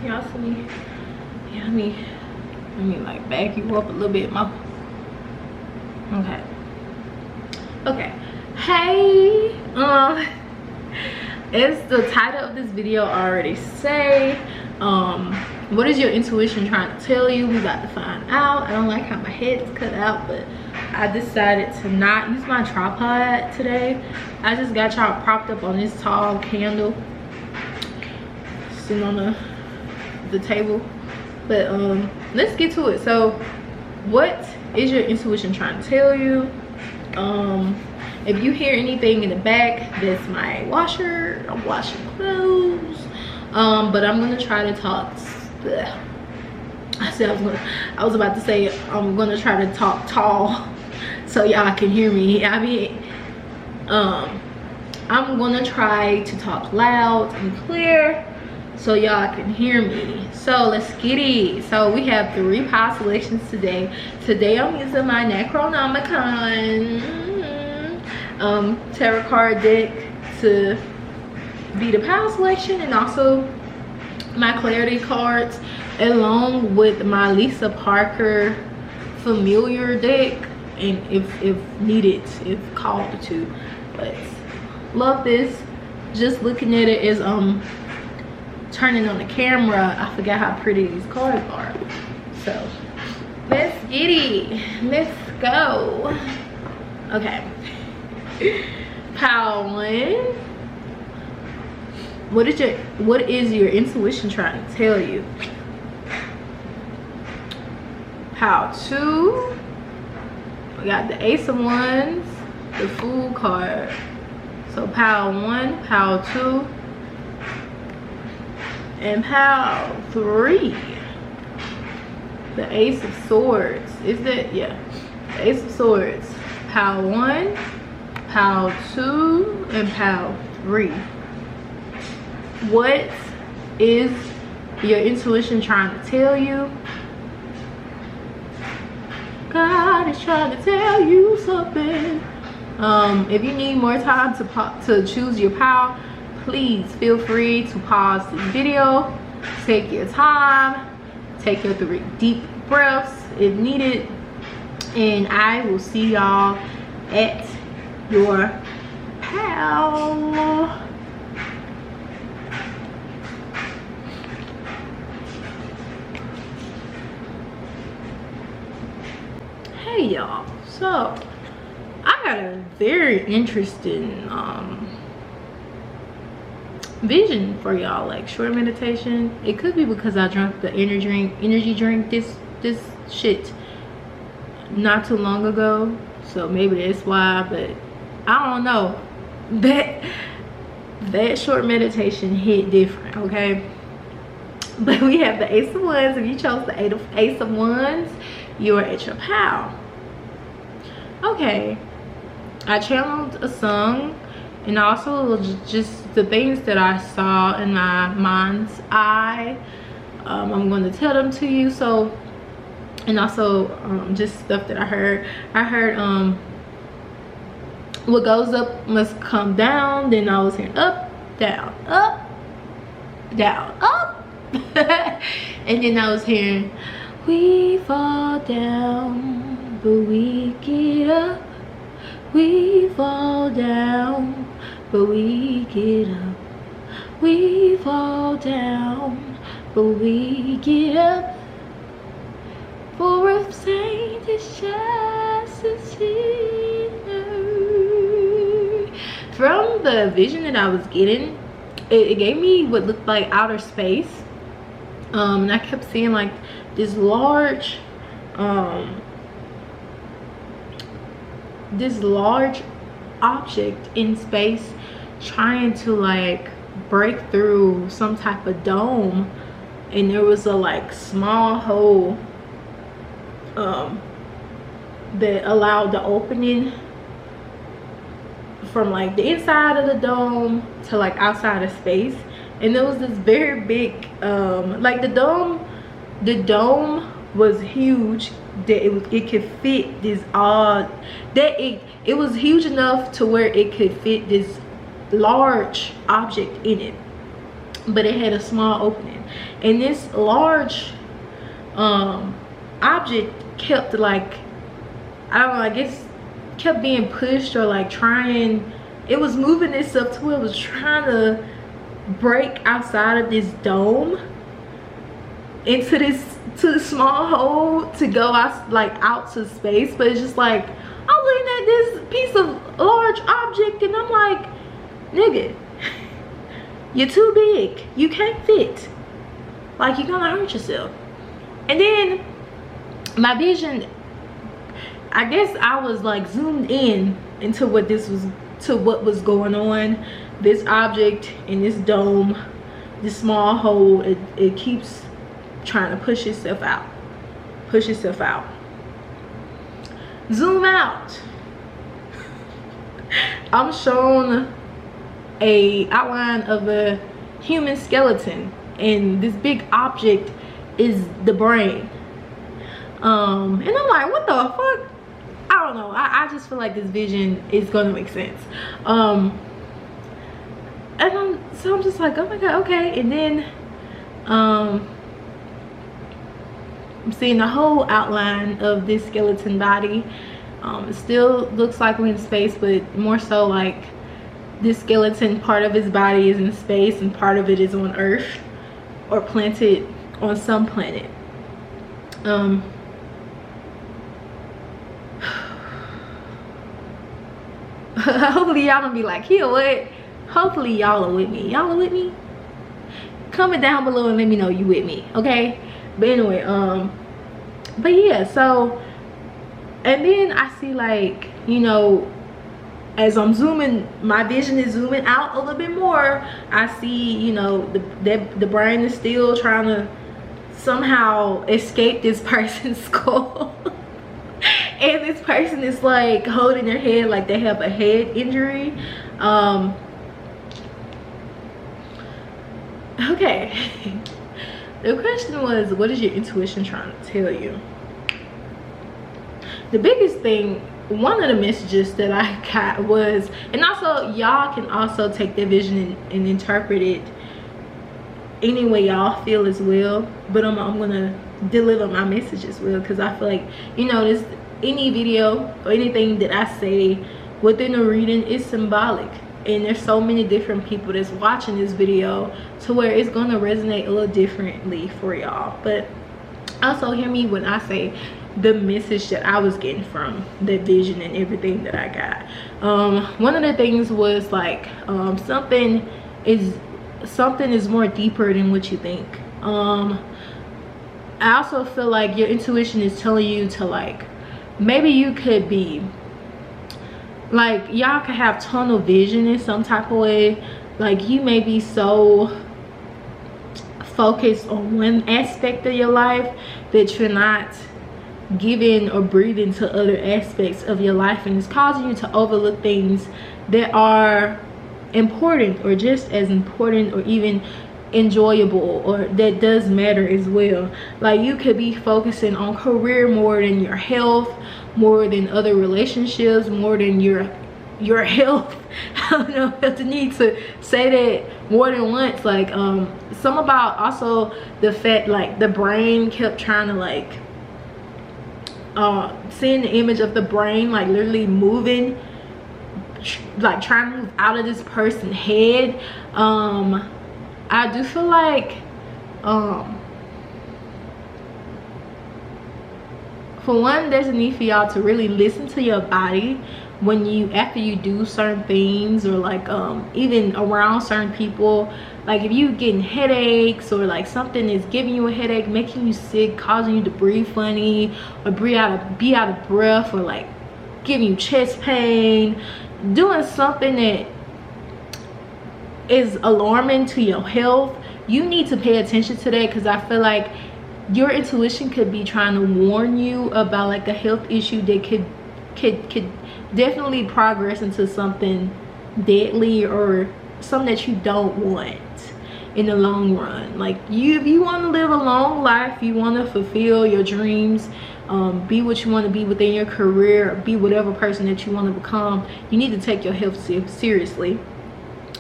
Y'all see me? Yeah, let me like back you up a little bit more. Okay. Okay. Hey, as the title of this video already say, what is your intuition trying to tell you? We about to find out. I don't like how my head is cut out, but I decided to not use my tripod today. I just got y'all propped up on this tall candle sitting on the table. But let's get to it. So what is your intuition trying to tell you? If you hear anything in the back, that's my washer. I'm washing clothes. But I'm gonna try to talk. I was about to say I'm gonna try to talk tall so y'all can hear me. I mean, I'm gonna try to talk loud and clear so y'all can hear me. So let's get it. So we have 3 pile selections today. Today I'm using my Necronomicon tarot card deck to be the pile selection, and also my clarity cards along with my Lisa Parker familiar deck, and if needed, if called to. But love this. Just looking at it is turning on the camera, I forgot how pretty these cards are. So let's get it. Let's go. Okay. Pile 1. What is your intuition trying to tell you? Pile 2. We got the Ace of Wands, the Fool card. So pile 1, pile 2, and pile 3. The Ace of Swords. Is that? Yeah. The Ace of Swords. Pile 1, pile 2, and pile 3. What is your intuition trying to tell you? God is trying to tell you something. If you need more time to choose your pile, please feel free to pause this video. Take your time. Take your 3 deep breaths if needed. And I will see y'all at your pile. Hey y'all, so I got a very interesting vision for y'all, like short meditation. It could be because I drank the energy drink this shit not too long ago, so maybe that's why. But I don't know, that short meditation hit different. Okay, but we have the Ace of Wands. If you chose the Ace of Wands, you're at your pile. Okay, I channeled a song, and also just the things that I saw in my mind's eye. I'm going to tell them to you. So, and also just stuff that I heard. What goes up must come down. Then I was hearing up, down, up, down, up. And then I was hearing, we fall down, but we get up. We fall down, but we get up. We fall down, but we get up. For a saint is just a sinner. From the vision that I was getting, it gave me what looked like outer space. And I kept seeing like this large object in space trying to like break through some type of dome, and there was a like small hole that allowed the opening from like the inside of the dome to like outside of space. And there was this very big like the dome was huge, that it could fit this it was huge enough to where it could fit this large object in it. but it had a small opening, and this large object kept like, I don't know, I guess kept being pushed or like trying, it was moving itself to where it was trying to break outside of this dome into this, to the small hole to go out, like out to space. But it's just like, I'm looking at this piece of large object and I'm like, nigga, you're too big, you can't fit, like you're gonna hurt yourself. And then my vision, I guess I was like zoomed in into what this was, to what was going on. This object in this dome, this small hole, it keeps trying to push itself out, push itself out. Zoom out. I'm shown a outline of a human skeleton, and this big object is the brain. And I'm like, what the fuck? I don't know. I just feel like this vision is gonna make sense. And so I'm just like, oh my god, okay. And then I'm seeing the whole outline of this skeleton body. It still looks like we're in space, but more so like this skeleton, part of his body is in space and part of it is on Earth or planted on some planet. Hopefully y'all don't be like, here, what? Hopefully y'all are with me. Y'all are with me? Comment down below and let me know you with me, okay? But anyway, but yeah, so, and then I see, like, you know, as I'm zooming, my vision is zooming out a little bit more. I see, you know, the brain is still trying to somehow escape this person's skull. And this person is like holding their head like they have a head injury. Okay. The question was, what is your intuition trying to tell you? The biggest thing, one of the messages that I got was, and also y'all can also take their vision and interpret it any way y'all feel as well, but I'm gonna deliver my message as well, because I feel like, you know, this, any video or anything that I say within a reading is symbolic, and there's so many different people that's watching this video to where it's gonna resonate a little differently for y'all. But also hear me when I say the message that I was getting from the vision and everything that I got. One of the things was like, something is more deeper than what you think. I also feel like your intuition is telling you to, like, maybe you could be like, y'all could have tunnel vision in some type of way. Like, you may be so focused on one aspect of your life that you're not giving or breathing to other aspects of your life, and it's causing you to overlook things that are important or just as important or even enjoyable or that does matter as well. Like, you could be focusing on career more than your health, more than other relationships, more than your health. I don't know if I need to say that more than once. Like, some about also the fact, like, the brain kept trying to, like, seeing the image of the brain like literally moving, like trying to move out of this person's head. I do feel like for one, there's a need for y'all to really listen to your body when you, after you do certain things, or like even around certain people. Like, if you getting headaches, or like something is giving you a headache, making you sick, causing you to breathe funny, or be out of breath, or like giving you chest pain, doing something that is alarming to your health, you need to pay attention to that, because I feel like your intuition could be trying to warn you about like a health issue that could definitely progress into something deadly, or something that you don't want in the long run. Like, if you want to live a long life, you want to fulfill your dreams, be what you want to be within your career, be whatever person that you want to become, you need to take your health seriously.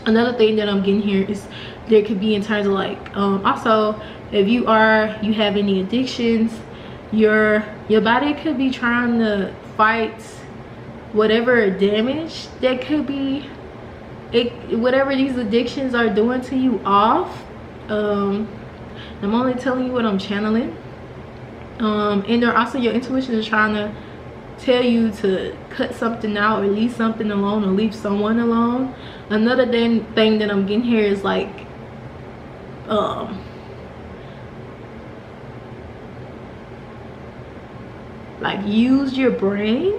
Another thing that I'm getting here is there could be in terms of like also if you have any addictions, your body could be trying to fight whatever damage that could be whatever these addictions are doing to you off. I'm only telling you what I'm channeling. And there also your intuition is trying to tell you to cut something out or leave something alone or leave someone alone. Another thing that I'm getting here is like use your brain.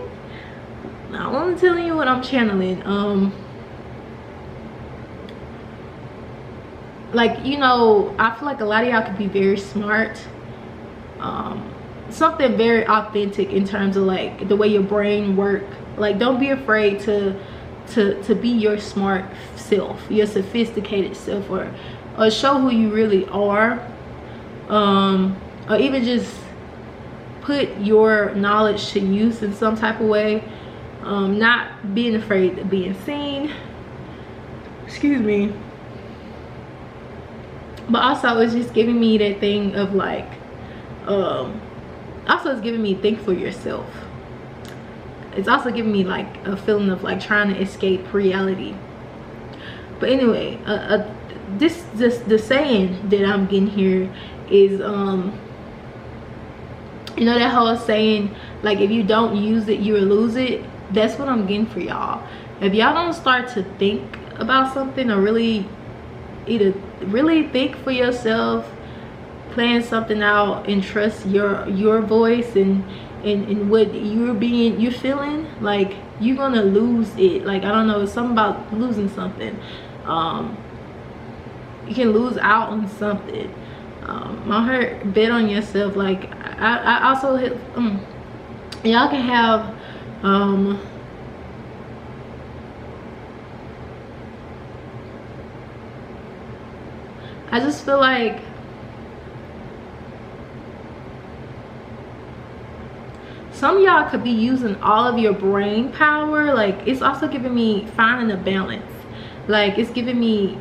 I'm only telling you what I'm channeling. Like, you know, I feel like a lot of y'all could be very smart. Something very authentic in terms of like the way your brain work. Like, don't be afraid to be your smart self, your sophisticated self, or show who you really are, or even just put your knowledge to use in some type of way. Not being afraid of being seen, excuse me. But also it's just giving me that thing of like also it's giving me think for yourself. It's also giving me like a feeling of like trying to escape reality. But anyway, the saying that I'm getting here is you know that whole saying, like, if you don't use it, you will lose it. That's what I'm getting for y'all. If y'all don't start to think about something, or really think for yourself, plan something out, and trust your voice and what you're feeling, like, you're gonna lose it. Like, I don't know, it's something about losing something. You can lose out on something. My heart, bet on yourself. Like, I also hit y'all can have I just feel like some of y'all could be using all of your brain power. Like, it's also giving me finding a balance. Like, it's giving me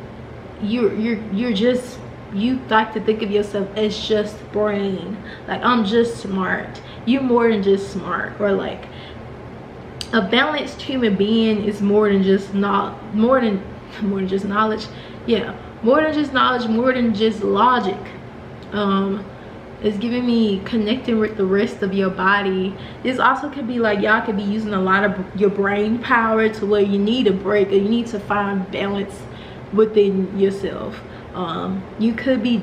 you're just, you like to think of yourself as just brain. Like, I'm just smart. You're more than just smart. Or like, a balanced human being is more than just more than just knowledge. Yeah, more than just knowledge, more than just logic. It's giving me connecting with the rest of your body. This also could be like, y'all could be using a lot of your brain power to where you need a break, or you need to find balance within yourself. You could be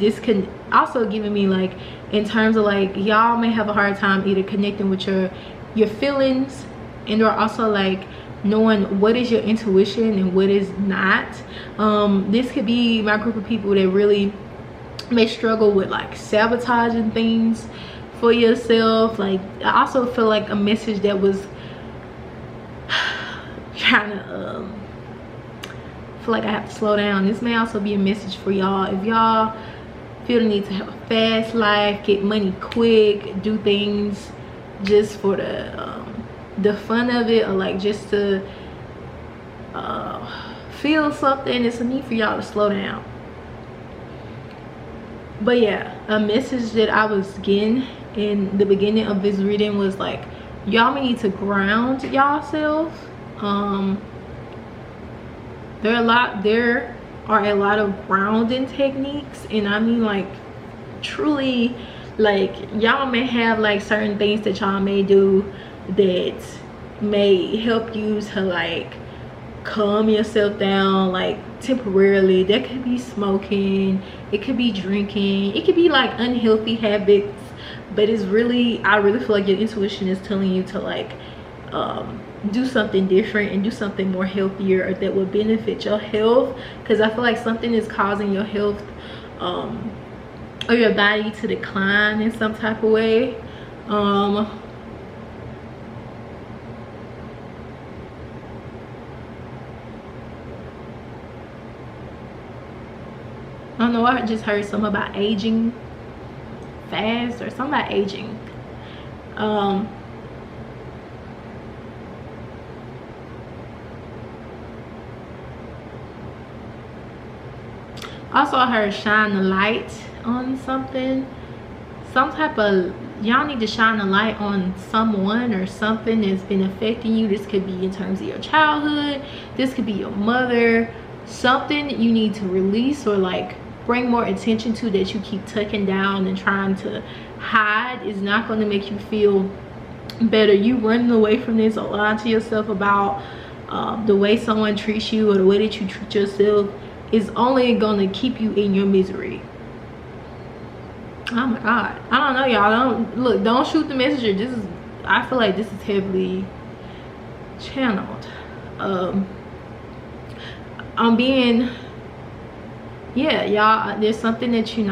also giving me like, in terms of like, y'all may have a hard time either connecting with your feelings, and or also like knowing what is your intuition and what is not. This could be my group of people that really may struggle with like sabotaging things for yourself. Like, I also feel like a message that was trying to feel like I have to slow down. This may also be a message for y'all. If y'all feel the need to have a fast life, get money quick, do things just for the fun of it, or like just to feel something, it's a need for y'all to slow down. But yeah, a message that I was getting in the beginning of this reading was like, y'all may need to ground yourself. There are a lot of grounding techniques, and I mean like truly, like, y'all may have like certain things that y'all may do that may help you to like calm yourself down, like temporarily. That could be smoking, it could be drinking, it could be like unhealthy habits. But it's really, I really feel like your intuition is telling you to like do something different and do something more healthier, or that will benefit your health. Because I feel like something is causing your health or your body to decline in some type of way. I don't know, I just heard something about aging fast, or something about aging. Also, I heard shine the light on something. Some type of, y'all need to shine a light on someone or something that's been affecting you. This could be in terms of your childhood. This could be your mother. Something you need to release or like bring more attention to that you keep tucking down and trying to hide is not going to make you feel better. You running away from this or lying to yourself about the way someone treats you or the way that you treat yourself is only going to keep you in your misery. Oh my god, I don't know, y'all. Don't shoot the messenger. This is, I feel like this is heavily channeled. I'm being, yeah, y'all, there's something that you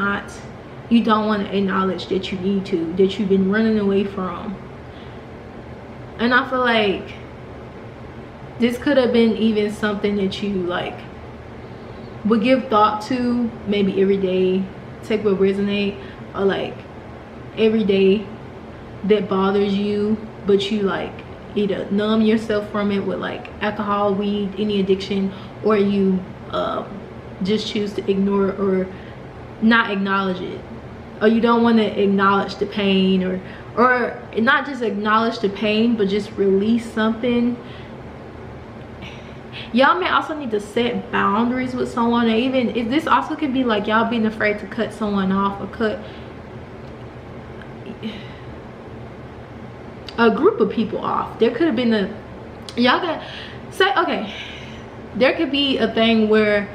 don't want to acknowledge that you need to, that you've been running away from. And I feel like this could have been even something that you like would give thought to maybe every day, take what resonate, or like every day that bothers you, but you like either numb yourself from it with like alcohol, weed, any addiction, or you just choose to ignore it or not acknowledge it, or you don't want to acknowledge the pain, or not just acknowledge the pain but just release something. Y'all may also need to set boundaries with someone, or even if this also could be like y'all being afraid to cut someone off or cut a group of people off. There could have been a, y'all got say, okay, there could be a thing where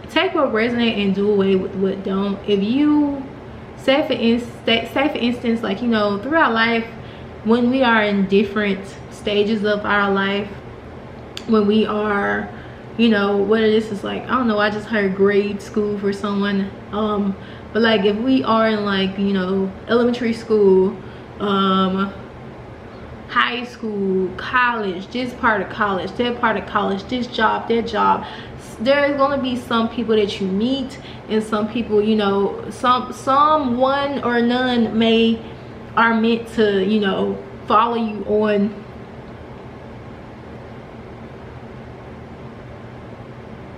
take what resonate and do away with what don't. If you say for instance, like, you know, throughout life, when we are in different stages of our life, when we are, you know, whether this is like, I don't know, I just heard grade school for someone, but like if we are in like, you know, elementary school, high school, college, this part of college, that part of college, this job, that job, there's going to be some people that you meet, and some people, you know, some one or none are meant to, you know, follow you on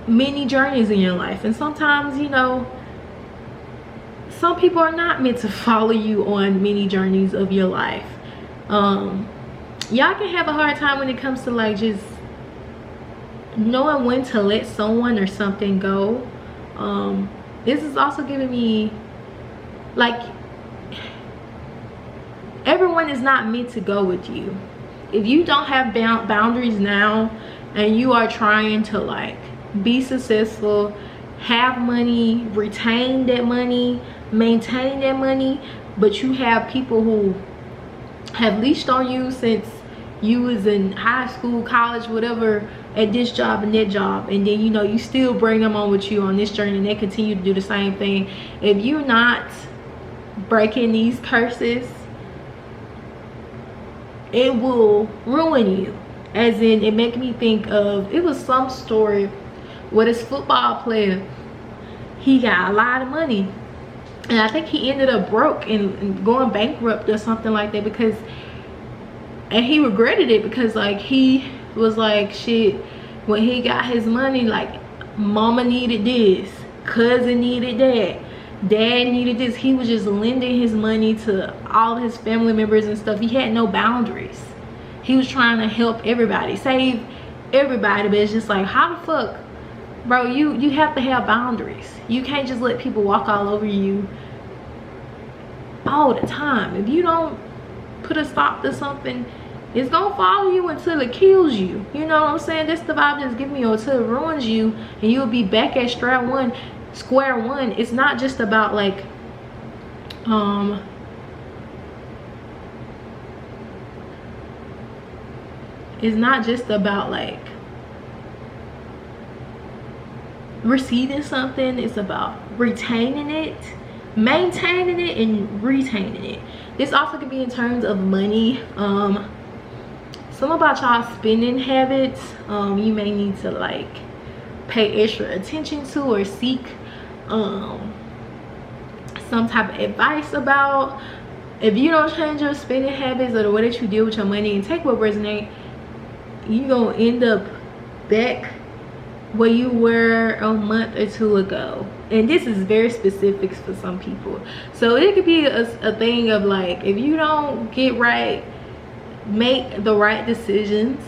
many journeys in your life. And sometimes, you know, some people are not meant to follow you on many journeys of your life. Y'all can have a hard time when it comes to like just knowing when to let someone or something go. This is also giving me like everyone is not meant to go with you. If you don't have boundaries now and you are trying to like be successful, have money, retain that money, maintain that money, but you have people who have leashed on you since you was in high school, college, whatever, at this job and that job, and then, you know, you still bring them on with you on this journey and they continue to do the same thing. If you're not breaking these curses, it will ruin you. As in, it make me think of, it was some story where this football player, he got a lot of money, and I think he ended up broke and going bankrupt or something like that, because, and he regretted it, because like he was like, shit, when he got his money, like mama needed this, cousin needed that, dad needed this. He was just lending his money to all his family members and stuff. He had no boundaries. He was trying to help everybody, save everybody, but it's just like, how the fuck, bro? You have to have boundaries. You can't just let people walk all over you all the time. If you don't put a stop to something, it's gonna follow you until it kills you. You know what I'm saying? That's the vibe that's giving you, until it ruins you and you'll be back at square one. It's not just about like it's not just about like receiving something. It's about retaining it, maintaining it, and retaining it. This also could be in terms of money. Some about y'all spending habits, you may need to like pay extra attention to or seek some type of advice about. If you don't change your spending habits or the way that you deal with your money and take what resonates, you're gonna end up back where you were a month or two ago. And this is very specific for some people. So it could be a thing of like, if you don't get right, make the right decisions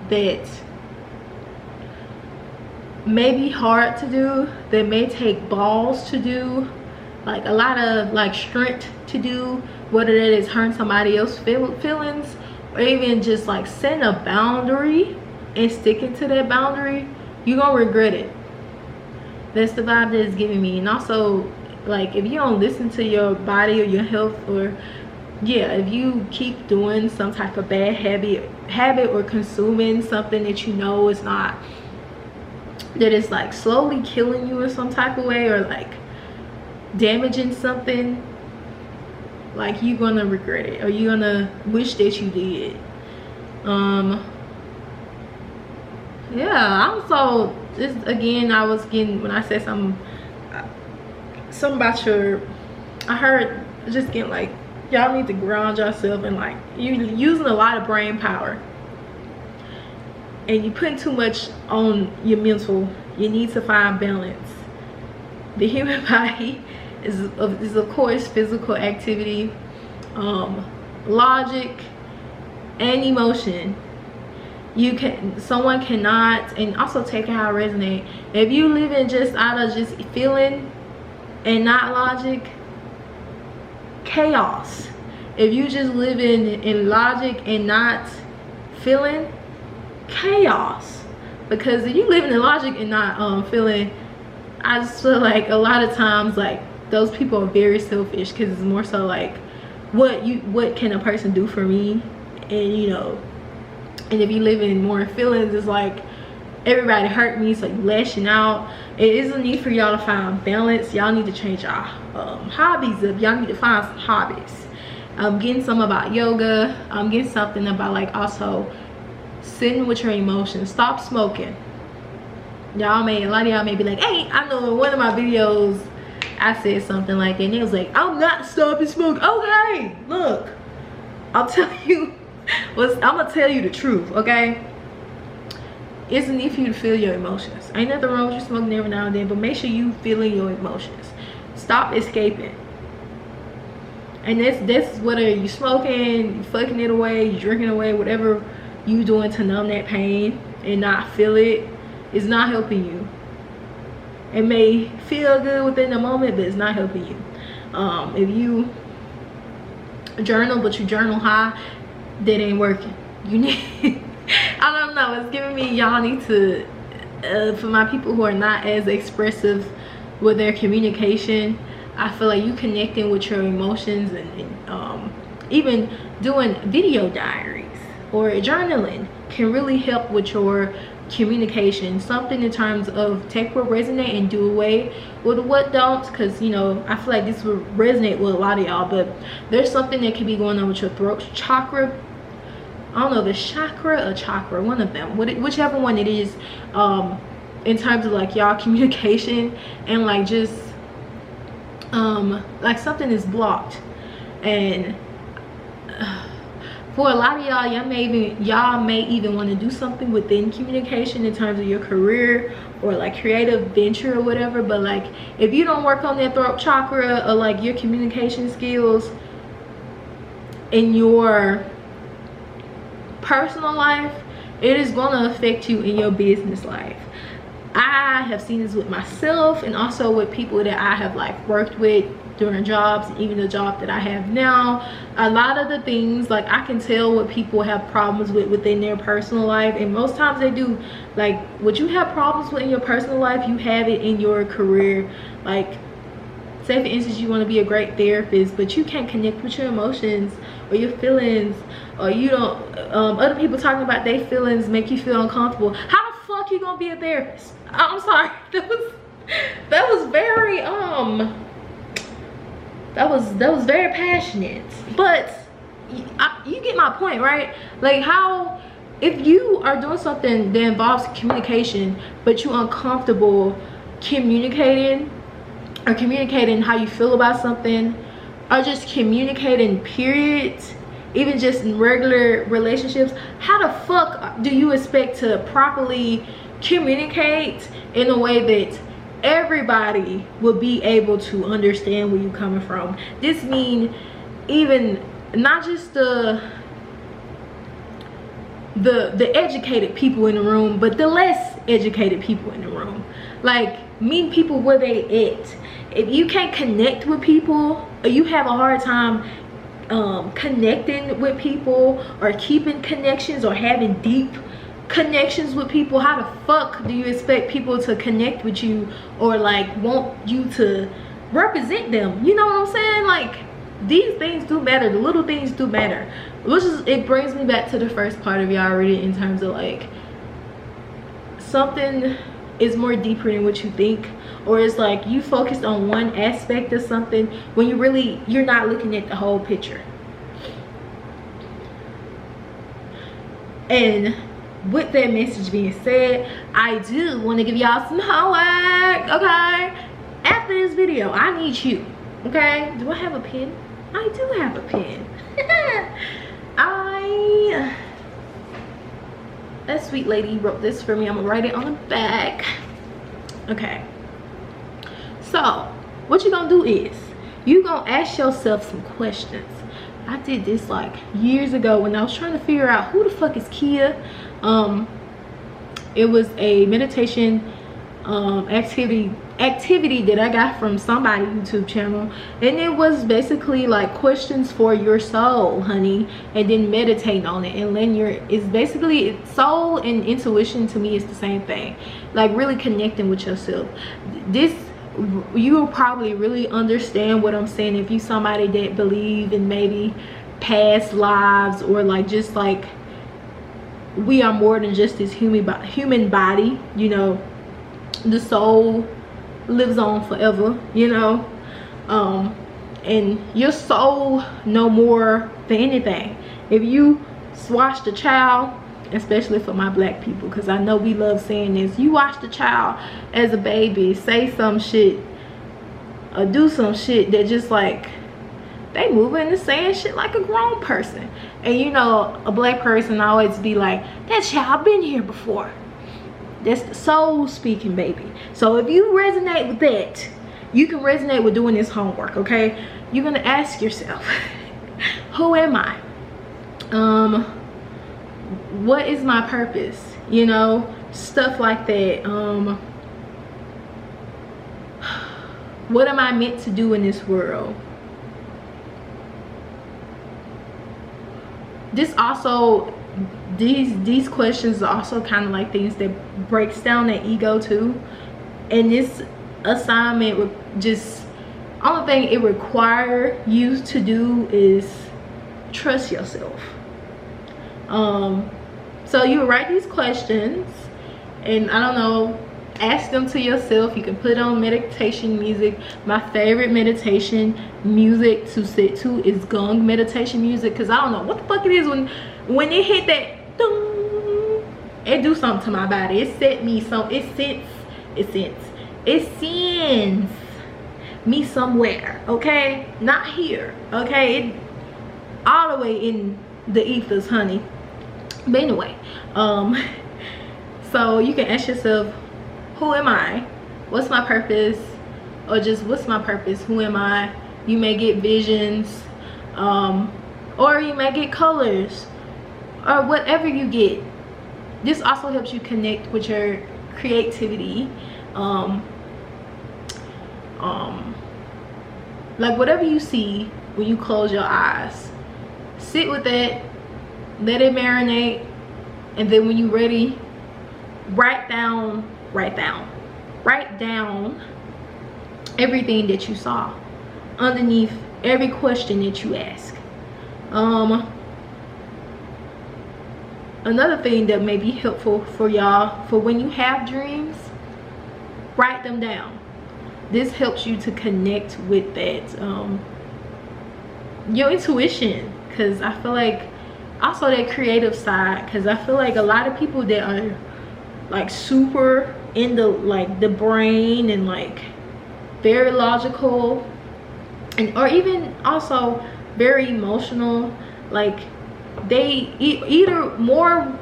that may be hard to do, that may take balls to do, like a lot of like strength to do, whether that is hurting somebody else's feelings, or even just like setting a boundary and sticking to that boundary. You're gonna regret it. That's the vibe that it's giving me. And also, like, if you don't listen to your body or your health, or yeah, if you keep doing some type of bad habit or consuming something that you know is not, that is like slowly killing you in some type of way, or like damaging something, like, you're gonna regret it, or you're gonna wish that you did. Yeah, I'm so, this again, I was getting, when I said something about your, I heard just getting like, y'all need to ground yourself, and like, you're using a lot of brain power and you're putting too much on your mental. You need to find balance. The human body is of course physical activity, logic, and emotion. Someone cannot, and also take how it resonate. If you living just out of just feeling and not logic, chaos. If you just living in logic and not feeling, chaos. Because if you living in logic and not feeling, I just feel like a lot of times like those people are very selfish, because it's more so like, what can a person do for me? And you know, and if you live in more feelings, it's like everybody hurt me, so you lashing out. It is a need for y'all to find balance. Y'all need to change y'all hobbies up. Y'all need to find some hobbies. I'm getting some about yoga. I'm getting something about like also sitting with your emotions. Stop smoking. A lot of y'all may be like, hey, I know in one of my videos I said something like that, and it was like, I'm not stopping smoking. Okay, look, I'll tell you. I'm gonna tell you the truth, okay? It's a need for you to feel your emotions. Ain't nothing wrong with you smoking every now and then, but make sure you feeling your emotions. Stop escaping. And that's whether you smoking, you fucking it away, you drinking away, whatever you doing to numb that pain and not feel it, is not helping you. It may feel good within the moment, but it's not helping you. If you journal, but you journal high, that ain't working. You need I don't know, it's giving me y'all need to for my people who are not as expressive with their communication, I feel like you connecting with your emotions, and even doing video diaries or journaling can really help with your communication. Something in terms of take what resonate and do away with what don't, because you know, I feel like this will resonate with a lot of y'all, but there's something that could be going on with your throat chakra. I don't know if it's chakra or chakra, one of them, whichever one it is, in terms of like y'all communication, and like just like something is blocked. And for a lot of y'all may even want to do something within communication in terms of your career or like creative venture or whatever, but like if you don't work on that throat chakra or like your communication skills in your personal life, it is going to affect you in your business life. I have seen this with myself, and also with people that I have like worked with during jobs, even the job that I have now. A lot of the things, like I can tell what people have problems with within their personal life, and most times they do. Like what you have problems with in your personal life, you have it in your career. Like say for instance, you want to be a great therapist, but you can't connect with your emotions or your feelings, or you don't other people talking about their feelings make you feel uncomfortable. How the fuck you gonna be a therapist? I'm sorry, that was very that was very passionate, but you get my point, right? Like, how if you are doing something that involves communication but you're uncomfortable communicating, or communicating how you feel about something, or just communicating period, even just in regular relationships, how the fuck do you expect to properly communicate in a way that everybody will be able to understand where you're coming from. This means even not just the educated people in the room, but the less educated people in the room. Like, meet people where they at. If you can't connect with people, or you have a hard time connecting with people, or keeping connections, or having deep connections with people, how the fuck do you expect people to connect with you, or like want you to represent them? You know what I'm saying? Like, these things do matter. The little things do matter. Which is, it brings me back to the first part of y'all already, in terms of like, something is more deeper than what you think, or it's like you focused on one aspect of something when you're not looking at the whole picture. And with that message being said, I do want to give y'all some homework, okay? After this video, I need you, okay? Do I have a pen? I do have a pen. That sweet lady wrote this for me. I'm gonna write it on the back. Okay. So, what you're gonna do is, you're gonna ask yourself some questions. I did this like years ago when I was trying to figure out who the fuck is Kia. It was a meditation activity that I got from somebody's YouTube channel, and it was basically like questions for your soul, honey, and then meditate on it, and then it's basically soul and intuition. To me, it's the same thing. Like, really connecting with yourself. You will probably really understand what I'm saying if you somebody that believe in maybe past lives, or like just like we are more than just this human body, you know. The soul lives on forever, you know, and your soul no more than anything. If you watch the child, especially for my black people, because I know we love saying this, you watch the child as a baby say some shit or do some shit that just like they moving and saying shit like a grown person, and you know, a black person always be like, that child been here before. That's the soul speaking, baby. So if you resonate with that, you can resonate with doing this homework, okay? You're gonna ask yourself, who am I? What is my purpose? You know, stuff like that. What am I meant to do in this world? This also, these questions are also kind of like things that breaks down the ego too. And this assignment would just, only thing it require you to do is trust yourself. So you write these questions, and I don't know, ask them to yourself. You can put on meditation music. My favorite meditation music to sit to is gong meditation music, because I don't know what the fuck it is when it hit that ding, it do something to my body. It set me some, it sends me somewhere, okay? Not here, okay? It, all the way in the ethers, honey. But anyway, so you can ask yourself, who am I? What's my purpose? Or just, what's my purpose? Who am I? You may get visions, or you may get colors, or whatever you get. This also helps you connect with your creativity. Like, whatever you see when you close your eyes, sit with that, let it marinate, and then when you're ready, write down everything that you saw underneath every question that you ask. Another thing that may be helpful for y'all, for when you have dreams, write them down. This helps you to connect with that, your intuition, because I feel like also that creative side, because I feel like a lot of people that are like super into like the brain and like very logical, and or even also very emotional, like they either more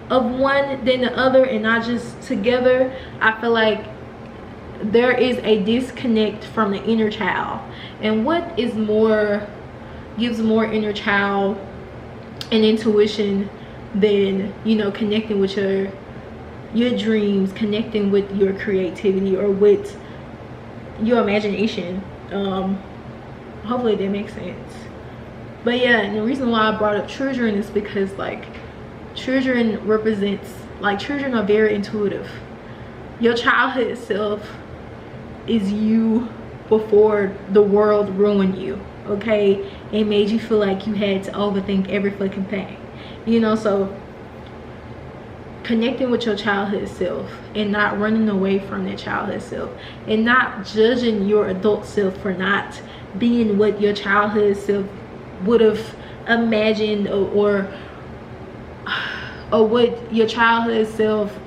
of one than the other and not just together, I feel like there is a disconnect from the inner child. And what is more, gives more inner child and intuition than, you know, connecting with your dreams, connecting with your creativity or with your imagination. Hopefully that makes sense. But yeah, and the reason why I brought up children is because like children represents, like children are very intuitive. Your childhood self is you before the world ruined you, okay? It made you feel like you had to overthink every fucking thing, you know? So connecting with your childhood self and not running away from that childhood self and not judging your adult self for not being what your childhood self would have imagined, or what your childhood self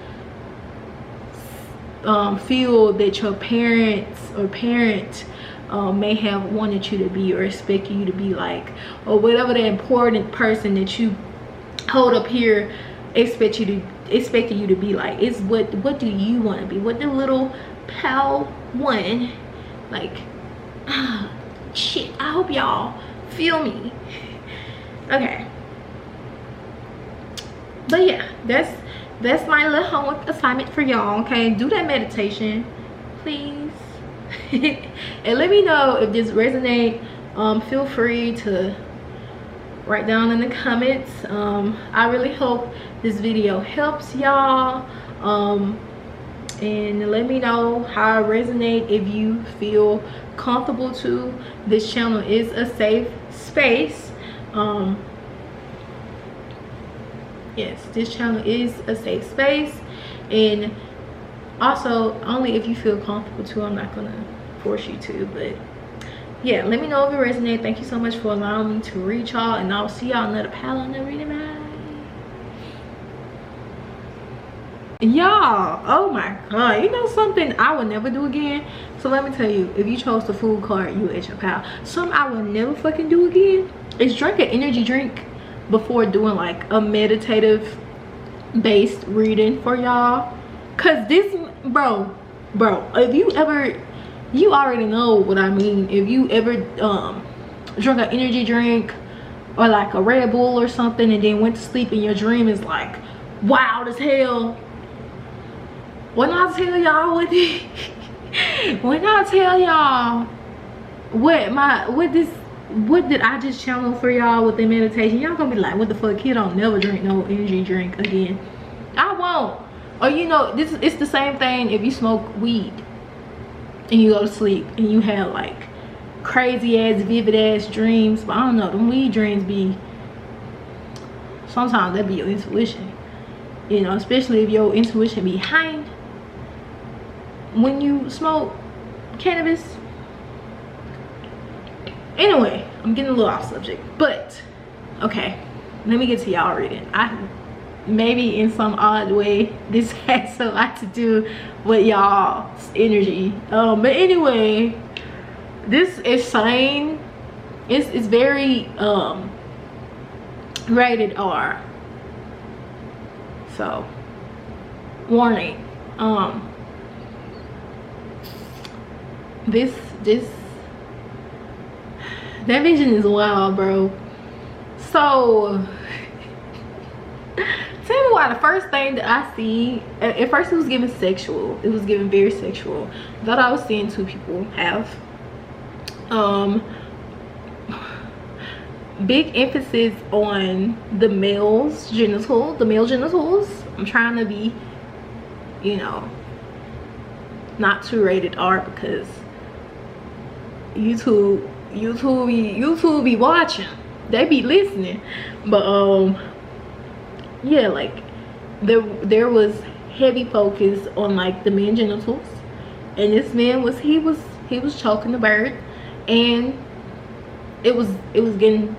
feel that your parents or parent may have wanted you to be or expected you to be like, or whatever the important person that you hold up here expected you to be like. It's what do you want to be? What the little pal one, like, shit, I hope y'all feel me. Okay, but yeah, that's my little homework assignment for y'all. Okay, do that meditation, please. And let me know if this resonate. Feel free to write down in the comments. I really hope this video helps y'all. And let me know how it resonate. If you feel comfortable to, this channel is a safe space. Yes, this channel is a safe space, and also only if you feel comfortable to. I'm not gonna force you to, but yeah, let me know if it resonates. Thank you so much for allowing me to read y'all, and I'll see y'all another pal on the reading. Bye. Y'all, oh my god, you know something I would never do again? So let me tell you, if you chose the food card, you at your pal. Something I would never fucking do again is drink an energy drink before doing like a meditative based reading for y'all. Cause this, bro, if you ever, you already know what I mean. If you ever drink an energy drink or like a Red Bull or something and then went to sleep and your dream is like wild as hell, when I tell y'all what when I tell y'all what did I just channel for y'all with the meditation, y'all gonna be like, what the fuck, kid don't never drink no energy drink again. I won't. Or you know, it's the same thing if you smoke weed and you go to sleep and you have like crazy ass vivid ass dreams. But I don't know, them weed dreams be, sometimes that be your intuition, you know, especially if your intuition behind when you smoke cannabis. Anyway, I'm getting a little off subject, but okay, let me get to y'all reading. Maybe in some odd way this has a lot to do with y'all's energy, but anyway, this is saying it's very rated R, so warning. That vision is wild, bro. So tell me why the first thing that I see, at first it was giving sexual. It was giving very sexual. I thought I was seeing two people have big emphasis on the male's genital, the male genitals. I'm trying to be, you know, not too rated R because YouTube be watching, they be listening. But yeah, like there was heavy focus on like the man genitals, and this man was he was choking the bird, and it was getting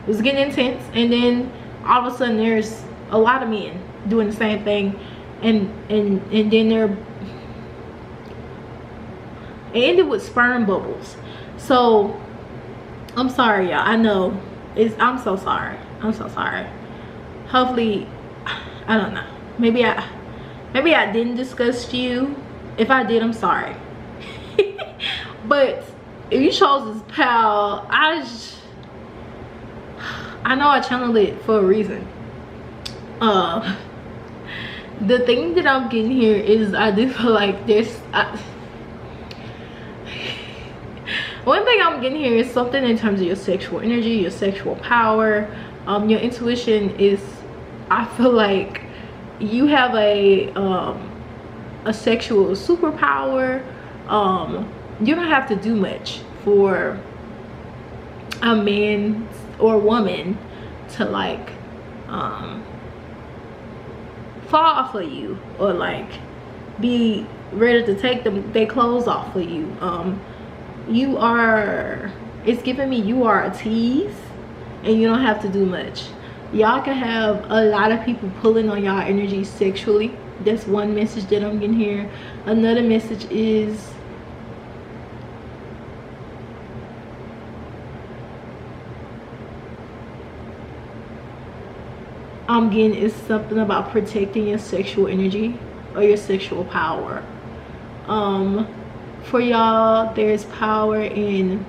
intense. And then all of a sudden there's a lot of men doing the same thing, and then it ended with sperm bubbles. So I'm sorry, y'all. I know I'm so sorry. Hopefully I don't know, maybe I didn't disgust you. If I did, I'm sorry. But if you chose this pal, I know I channeled it for a reason. The thing that I'm getting here is, I do feel like there's one thing I'm getting here is something in terms of your sexual energy, your sexual power, your intuition is, I feel like you have a sexual superpower. You don't have to do much for a man or woman to like fall for you, or like be ready to take their clothes off for you. You are, it's giving me you are a tease, and you don't have to do much. Y'all can have a lot of people pulling on y'all energy sexually. That's one message that I'm getting here. Another message is, I'm getting is something about protecting your sexual energy or your sexual power. For y'all, there's power in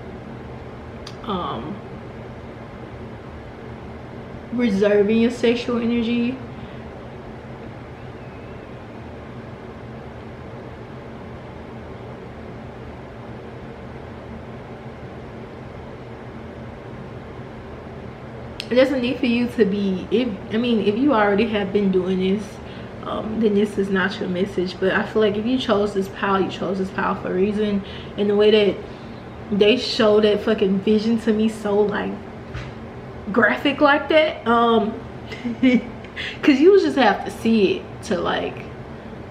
reserving your sexual energy. There's a need for you to be, if you already have been doing this, then this is not your message. But I feel like if you chose this pal, you chose this pal for a reason. And the way that they show that fucking vision to me, so like graphic like that, because you just have to see it to like,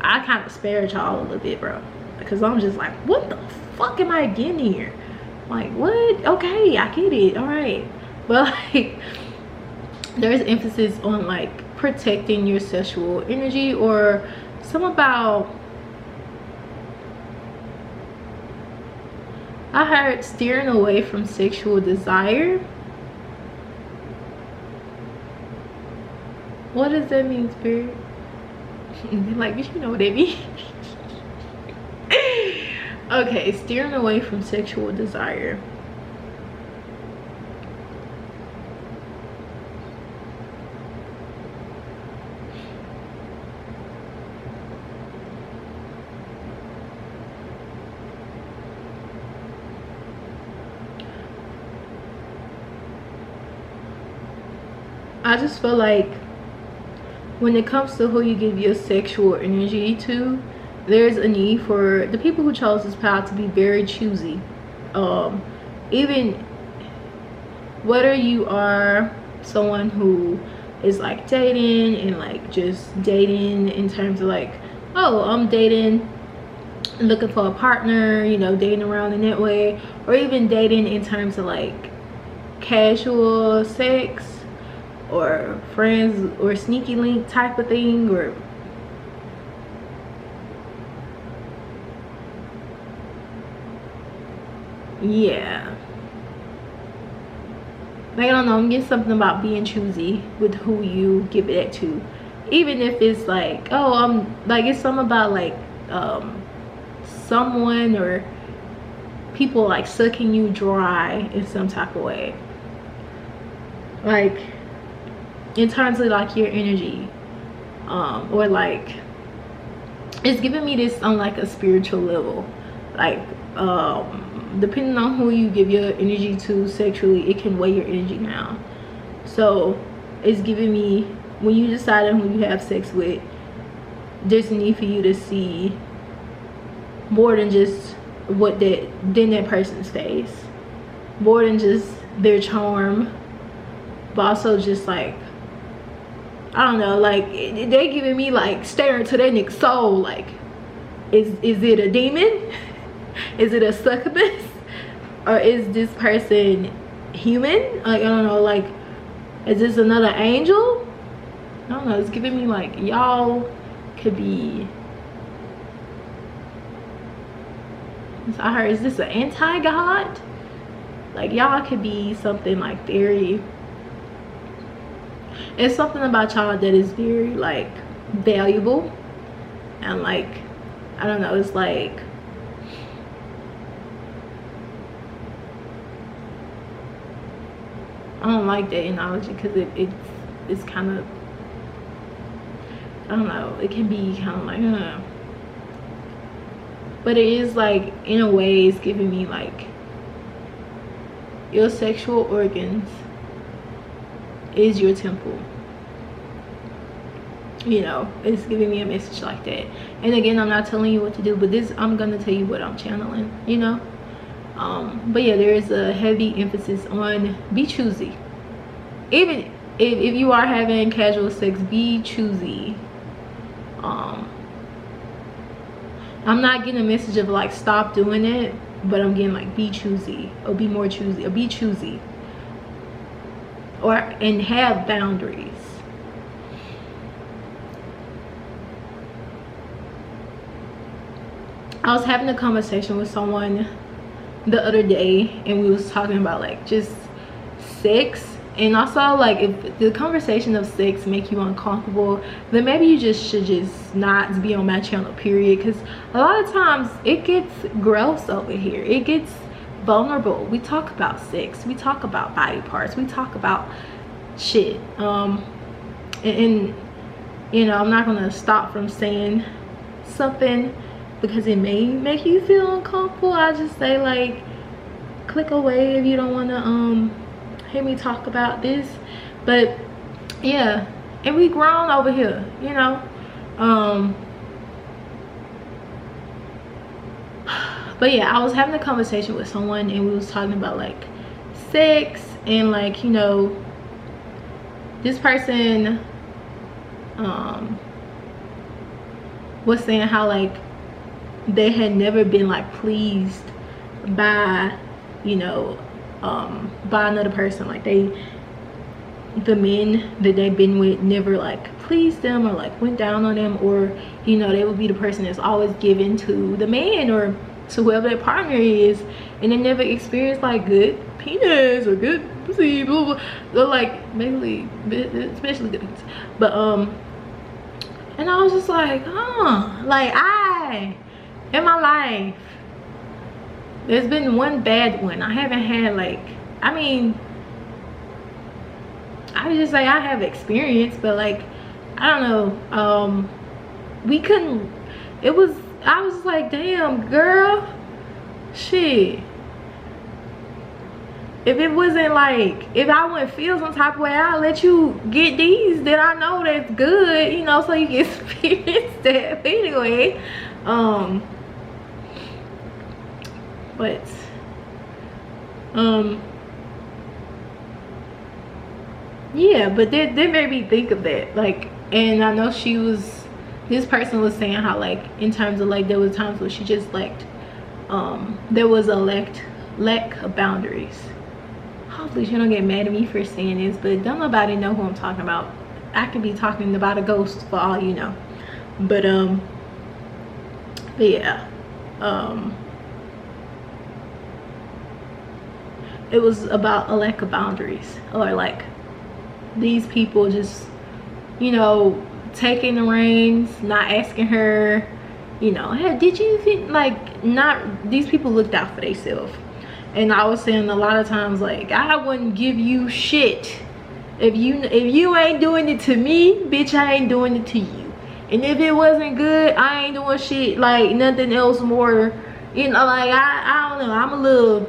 I kind of spared y'all a little bit, bro, because I'm just like, what the fuck am I getting here? Like, what? Okay, I get it, all right. But like, there's emphasis on like protecting your sexual energy, or some about, I heard steering away from sexual desire. What does that mean, spirit? Like, you know what that means. Okay, steering away from sexual desire. I just feel like when it comes to who you give your sexual energy to, there's a need for the people who chose this path to be very choosy. Even whether you are someone who is like dating and like just dating in terms of like, oh, I'm dating, looking for a partner, you know, dating around in that way, or even dating in terms of like casual sex or friends or sneaky link type of thing, or yeah, like, I don't know, I'm getting something about being choosy with who you give it to. Even if it's like, oh, I'm like, it's something about like someone or people like sucking you dry in some type of way, like in terms of like your energy, or like it's giving me this on like a spiritual level, like depending on who you give your energy to sexually, it can weigh your energy down. So it's giving me, when you decide on who you have sex with, there's a need for you to see more than just what that person's face, more than just their charm, but also just like, I don't know, like they're giving me like staring to that nigga's soul, like is it a demon? Is it a succubus? Or is this person human? Like, I don't know, like, is this another angel? I don't know, it's giving me like y'all could be, I heard, is this an anti-god? Like y'all could be something like very, It's something about y'all that is very like valuable, and like, I don't know, it's like, I don't like that analogy because it's kind of, I don't know, it can be kind of like, but it is like, in a way, it's giving me like your sexual organs is your temple. You know, it's giving me a message like that. And again, I'm not telling you what to do, but this, I'm gonna tell you what I'm channeling, you know. But yeah, there is a heavy emphasis on be choosy. Even if you are having casual sex, be choosy. I'm not getting a message of like stop doing it, but I'm getting like be choosy, or be more choosy, or be choosy, and have boundaries. I was having a conversation with someone the other day, and we was talking about like just sex, and also like if the conversation of sex make you uncomfortable, then maybe you just should just not be on my channel, period. Because a lot of times it gets gross over here, it gets vulnerable. We talk about sex, we talk about body parts, we talk about shit, and you know, I'm not gonna stop from saying something because it may make you feel uncomfortable. I just say like, click away if you don't want to hear me talk about this. But yeah, and we grown over here, you know. But yeah, I was having a conversation with someone, and we was talking about like sex, and like, you know, this person was saying how like they had never been like pleased by, you know, by another person. Like the men that they've been with never like pleased them or like went down on them, or you know, they would be the person that's always given to the man or to whoever their partner is, and they never experienced like good penis or good pussy, blah blah, blah, like mainly, especially good penis. But and I was just like, like in my life, there's been one bad one. I haven't had like, I mean, I would just say I have experience, but like, I don't know, we couldn't, it was, I was like, damn girl, shit, if it wasn't like, if I wouldn't feel some type of way, I'll let you get these that I know that's good, you know, so you can experience that. But anyway, but yeah, but they made me think of that, like, and I know this person was saying how like, in terms of like, there was times where she just lacked, there was a lack of boundaries. Hopefully she don't get mad at me for saying this, but don't nobody know who I'm talking about. I could be talking about a ghost for all you know. But yeah, it was about a lack of boundaries, or like these people just, you know, taking the reins, not asking her, you know, hey, did you think, like, not, these people looked out for themselves. And I was saying a lot of times, like, I wouldn't give you shit if you ain't doing it to me, bitch, I ain't doing it to you. And if it wasn't good, I ain't doing shit, like nothing else more, you know, like I don't know,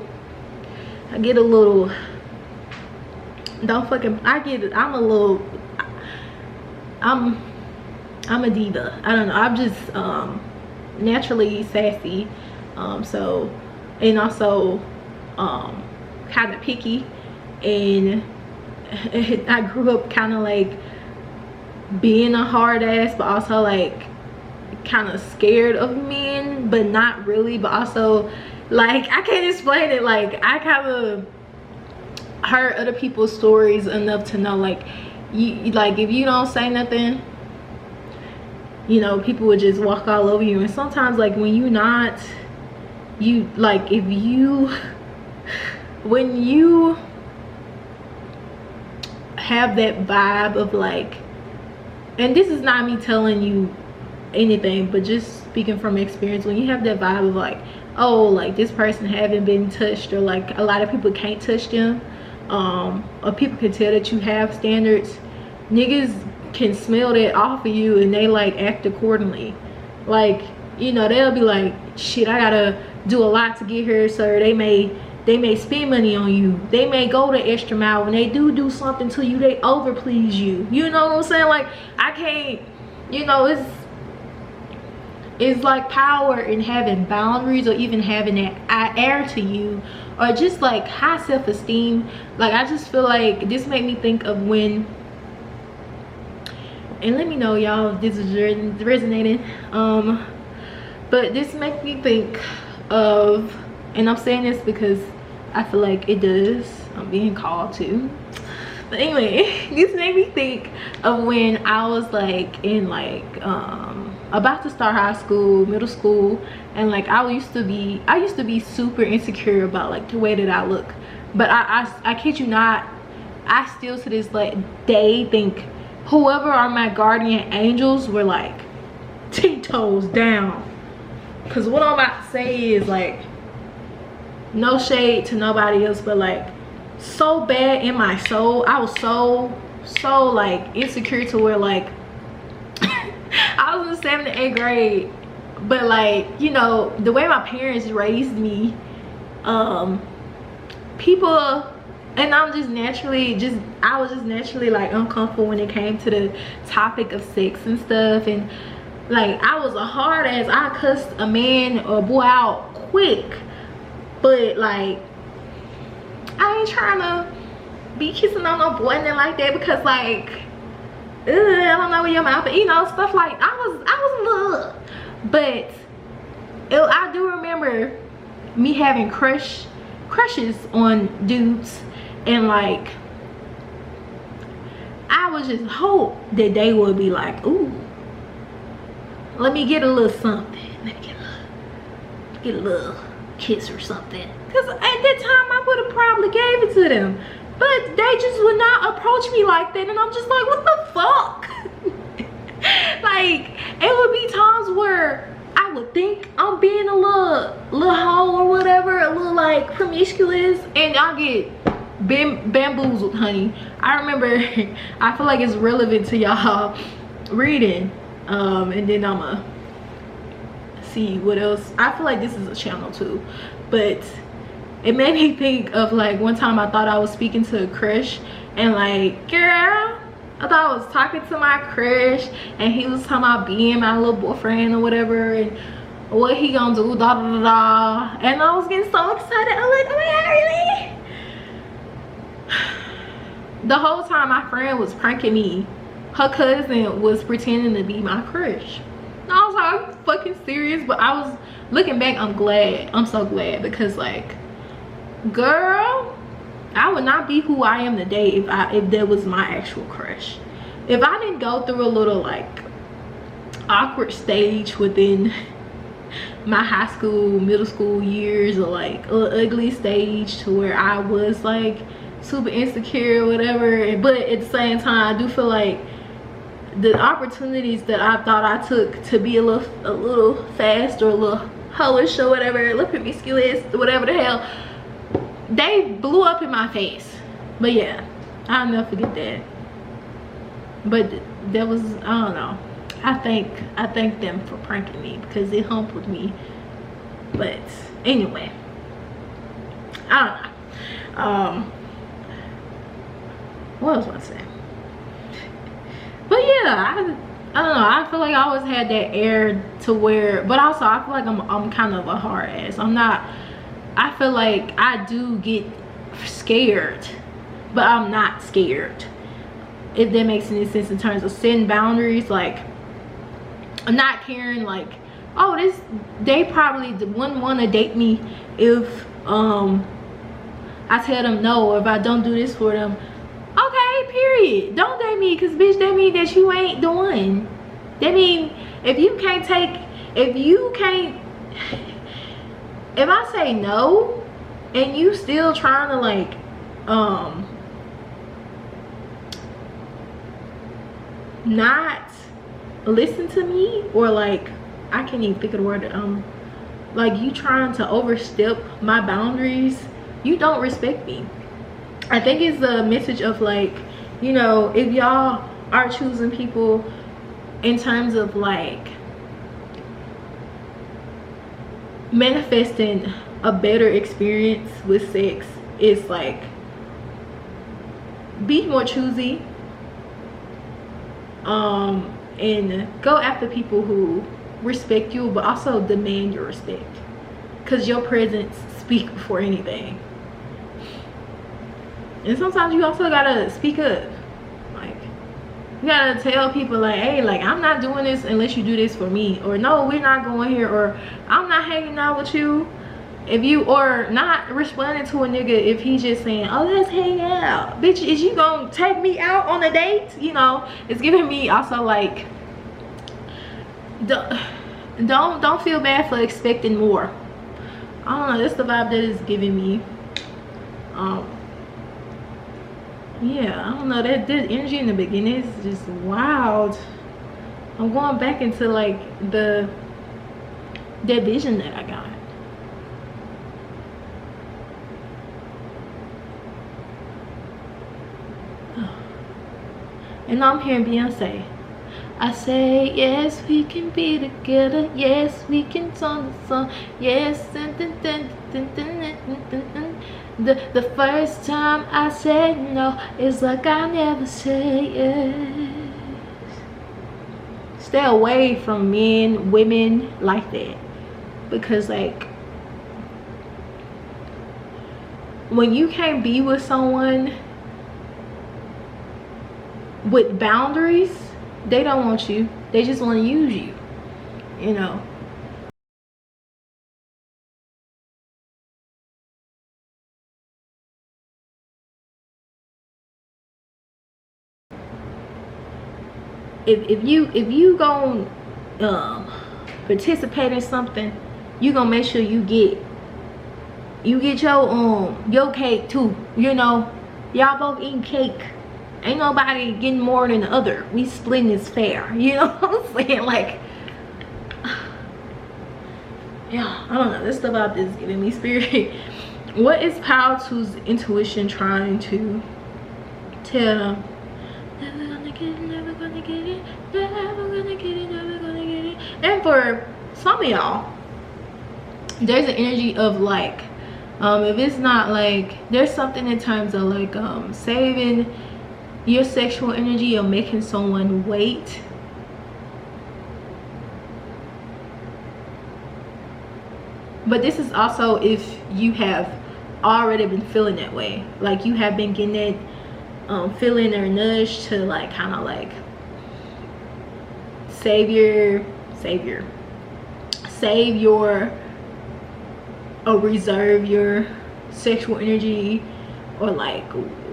I get a little, I'm a diva. I don't know, I'm just naturally sassy, so, and also kind of picky, and I grew up kind of like being a hard ass, but also like kind of scared of men, but not really, but also like, I can't explain it, like I kind of heard other people's stories enough to know, like, you like, if you don't say nothing, you know, people would just walk all over you. And sometimes, like, when you not, you like, if you, when you have that vibe of like, and this is not me telling you anything, but just speaking from experience, when you have that vibe of like, oh, like this person haven't been touched, or like a lot of people can't touch them, or people can tell that you have standards, niggas can smell that off of you and they like act accordingly. Like, you know, they'll be like, shit, I gotta do a lot to get here, so they may spend money on you, they may go the extra mile. When they do something to you, they over please you, you know what I'm saying? Like, I can't, you know, it's like power in having boundaries, or even having that air to you, or just like high self-esteem. Like, I just feel like this made me think of when, and let me know y'all if this is resonating, but this makes me think of, and I'm saying this because I feel like it does, I'm being called to, but anyway, this made me think of when I was like in like about to start high school, middle school, and like I used to be super insecure about like the way that I look. But I kid you not, I still to this like day think whoever are my guardian angels were like 10 toes down. Because what I'm about to say is like, no shade to nobody else, but like so bad in my soul, I was so like insecure to where like I was in the 7th and 8th grade, but like, you know, the way my parents raised me, people, and I was just naturally like uncomfortable when it came to the topic of sex and stuff. And like, I was a hard ass, I cussed a man or boy out quick, but like, I ain't trying to be kissing on no boy and like that, because like, I don't know where your mouth, but you know, stuff like, I was a little, but I do remember me having crushes on dudes, and like, I would just hope that they would be like, ooh, let me get a little something, let me get a little kiss or something, because at that time I would have probably gave it to them. But they just would not approach me like that, and I'm just like, what the fuck? Like, it would be times where I would think I'm being a little hoe or whatever, a little like promiscuous, and I'll get bamboozled, honey. I remember, I feel like it's relevant to y'all reading, and then I'ma see what else. I feel like this is a channel too, but it made me think of like one time I thought I was speaking to a crush, and like, girl, I thought I was talking to my crush, and he was talking about being my little boyfriend or whatever, and what he gonna do, da da da da. And I was getting so excited. I'm like, oh my god, really? The whole time my friend was pranking me. Her cousin was pretending to be my crush. And I was like, are you fucking serious? But I was looking back, I'm glad. I'm so glad, because like, girl, I would not be who I am today if that was my actual crush. If I didn't go through a little like awkward stage within my high school, middle school years, or like a ugly stage to where I was like super insecure or whatever, but at the same time I do feel like the opportunities that I thought I took to be a little fast or a little hoish or whatever, a little promiscuous, whatever the hell, they blew up in my face. But yeah, I'll never forget that. But that was, I don't know, I thank them for pranking me, because it humbled me. But anyway, I don't know. What else was I saying? But yeah, I don't know, I feel like I always had that air to where, but also I feel like I'm kind of a hard ass. I feel like I do get scared, but I'm not scared, if that makes any sense, in terms of setting boundaries. Like, I'm not caring like, oh, they probably wouldn't want to date me if I tell them no, or if I don't do this for them. Okay, period. Don't date me, because bitch, that mean that you ain't the one. That mean if I say no and you still trying to like not listen to me, or like, I can't even think of the word, like you trying to overstep my boundaries, you don't respect me. I think it's the message of like, you know, if y'all are choosing people in terms of like manifesting a better experience with sex, it's like, be more choosy, and go after people who respect you, but also demand your respect, because your presence speaks before anything. And sometimes you also gotta speak up. Like, you gotta tell people like, hey, like, I'm not doing this unless you do this for me, or no, we're not going here, or I'm not hanging out with you if you, or not responding to a nigga if he's just saying, oh, let's hang out. Bitch, is you gonna take me out on a date? You know, it's giving me also like, don't feel bad for expecting more. I don't know, that's the vibe that is giving me. Yeah, I don't know, that energy in the beginning is just wild. I'm going back into like that vision that I got. And I'm hearing Beyonce. I say, yes, we can be together. Yes, we can song the song. Yes, the first time I said no, it's like I never said yes. Stay away from men, women like that, because like, when you can't be with someone with boundaries, they don't want you, they just want to use you, you know. If you gonna participate in something, you gonna make sure you get your cake too, you know. Y'all both eating cake, ain't nobody getting more than the other, we splitting this fair, you know what I'm saying? Like, yeah, I don't know, this stuff out this giving me spirit. What is Power 2's intuition trying to tell them? Never gonna get it, never gonna get it, never gonna get it, never gonna get it. And for some of y'all, there's an energy of like, if it's not like, there's something in terms of like saving your sexual energy or making someone wait. But this is also if you have already been feeling that way, like you have been getting that feeling or nudge to like kind of like save your or reserve your sexual energy, or like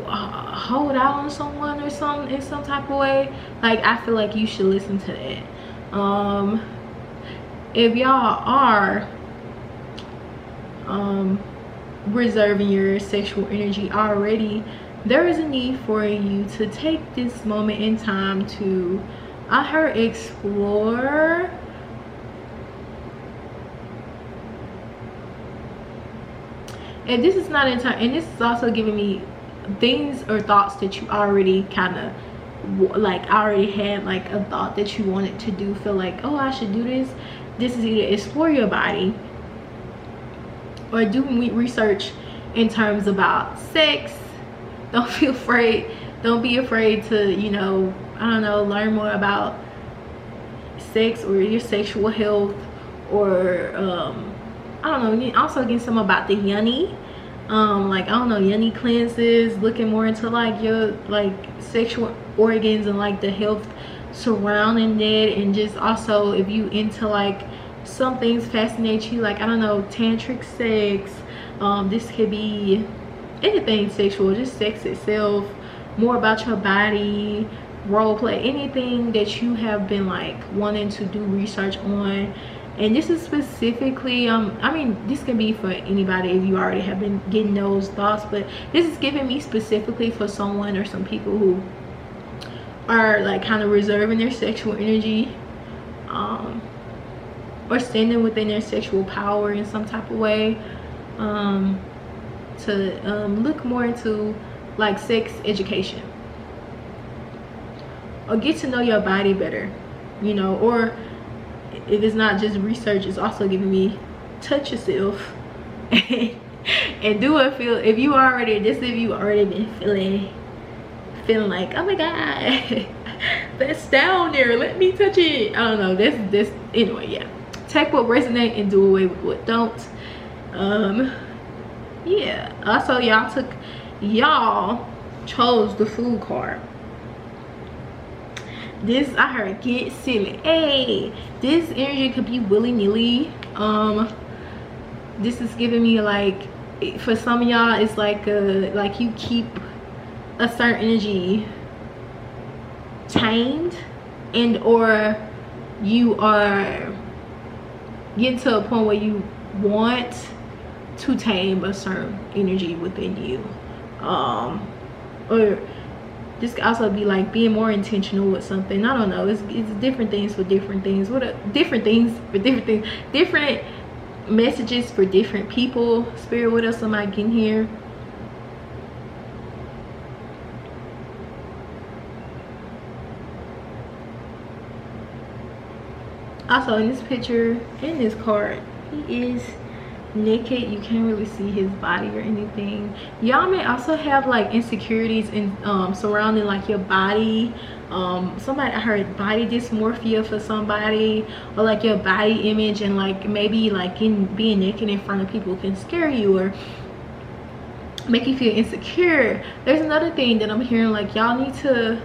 hold out on someone or something in some type of way. Like, I feel like you should listen to that. If y'all are reserving your sexual energy already, there is a need for you to take this moment in time to explore if this is not in time. And this is also giving me things or thoughts that you already kind of like already had, like a thought that you wanted to do, feel like, oh, I should do this. This is either explore your body or do research in terms about sex. Don't feel afraid, don't be afraid to, you know, I don't know, learn more about sex or your sexual health, or I don't know, also getting some about the yoni, like, I don't know, yoni cleanses, looking more into like your like sexual organs and like the health surrounding that. And just also, if you into like some things fascinate you, like, I don't know, tantric sex, this could be anything sexual, just sex itself, more about your body, role play, anything that you have been like wanting to do research on. And this is specifically I mean, this can be for anybody if you already have been getting those thoughts, but this is giving me specifically for someone or some people who are like kind of reserving their sexual energy, or standing within their sexual power in some type of way, to look more into like sex education, or get to know your body better, you know. Or if it's not just research, it's also giving me touch yourself and do it. Feel if you already been feeling like, oh my god, that's down there, let me touch it. I don't know, this anyway. Yeah, take what resonate and do away with what don't. Yeah, also y'all chose the food card. This, I heard, get silly. Hey, this energy could be willy-nilly. This is giving me like, for some of y'all, it's like you keep a certain energy tamed, and or you are getting to a point where you want to tame a certain energy within you. Or this could also be like being more intentional with something. I don't know, it's different things for different things. Different messages for different people. Spirit, what else am I getting here? Also, in this picture, in this card, he is naked. You can't really see his body or anything. Y'all may also have like insecurities in surrounding like your body. Somebody, I heard body dysmorphia for somebody, or like your body image, and like maybe like being naked in front of people can scare you or make you feel insecure. There's another thing that I'm hearing, like y'all need to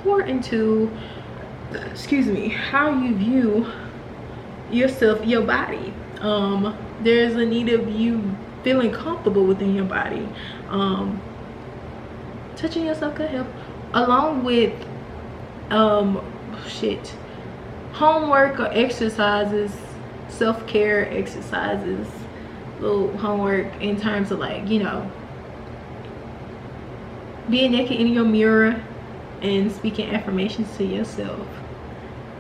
pour into, excuse me, how you view yourself, your body. There's a need of you feeling comfortable within your body. Touching yourself could help, along with homework or exercises, self-care exercises, little homework in terms of like, you know, being naked in your mirror and speaking affirmations to yourself,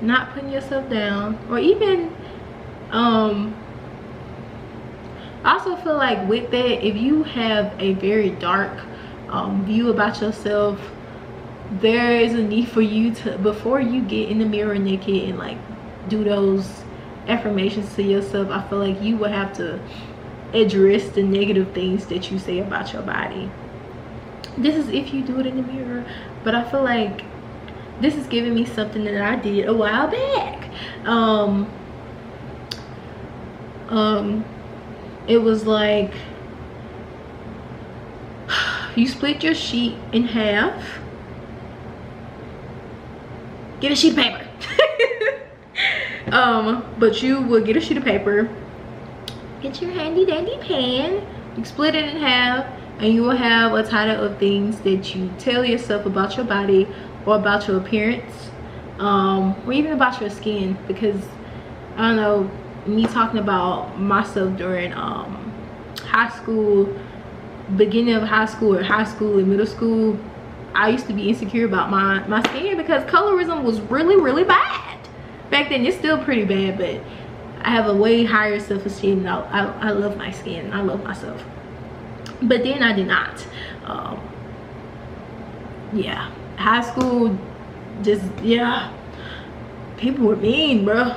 not putting yourself down. Or even I also feel like with that, if you have a very dark view about yourself, there is a need for you to, before you get in the mirror naked and like do those affirmations to yourself, I feel like you will have to address the negative things that you say about your body. This is if you do it in the mirror, but I feel like this is giving me something that I did a while back. It was like, you split your sheet in half. Get a sheet of paper. But you will get a sheet of paper, get your handy dandy pen, you split it in half, and you will have a title of things that you tell yourself about your body, or about your appearance, or even about your skin. Because I don't know, me talking about myself during high school, beginning of high school, or high school and middle school, I used to be insecure about my skin, because colorism was really bad back then. It's still pretty bad, but I have a way higher self-esteem. I love my skin, I love myself. But then I did not. Yeah, high school, just, yeah, people were mean, bro.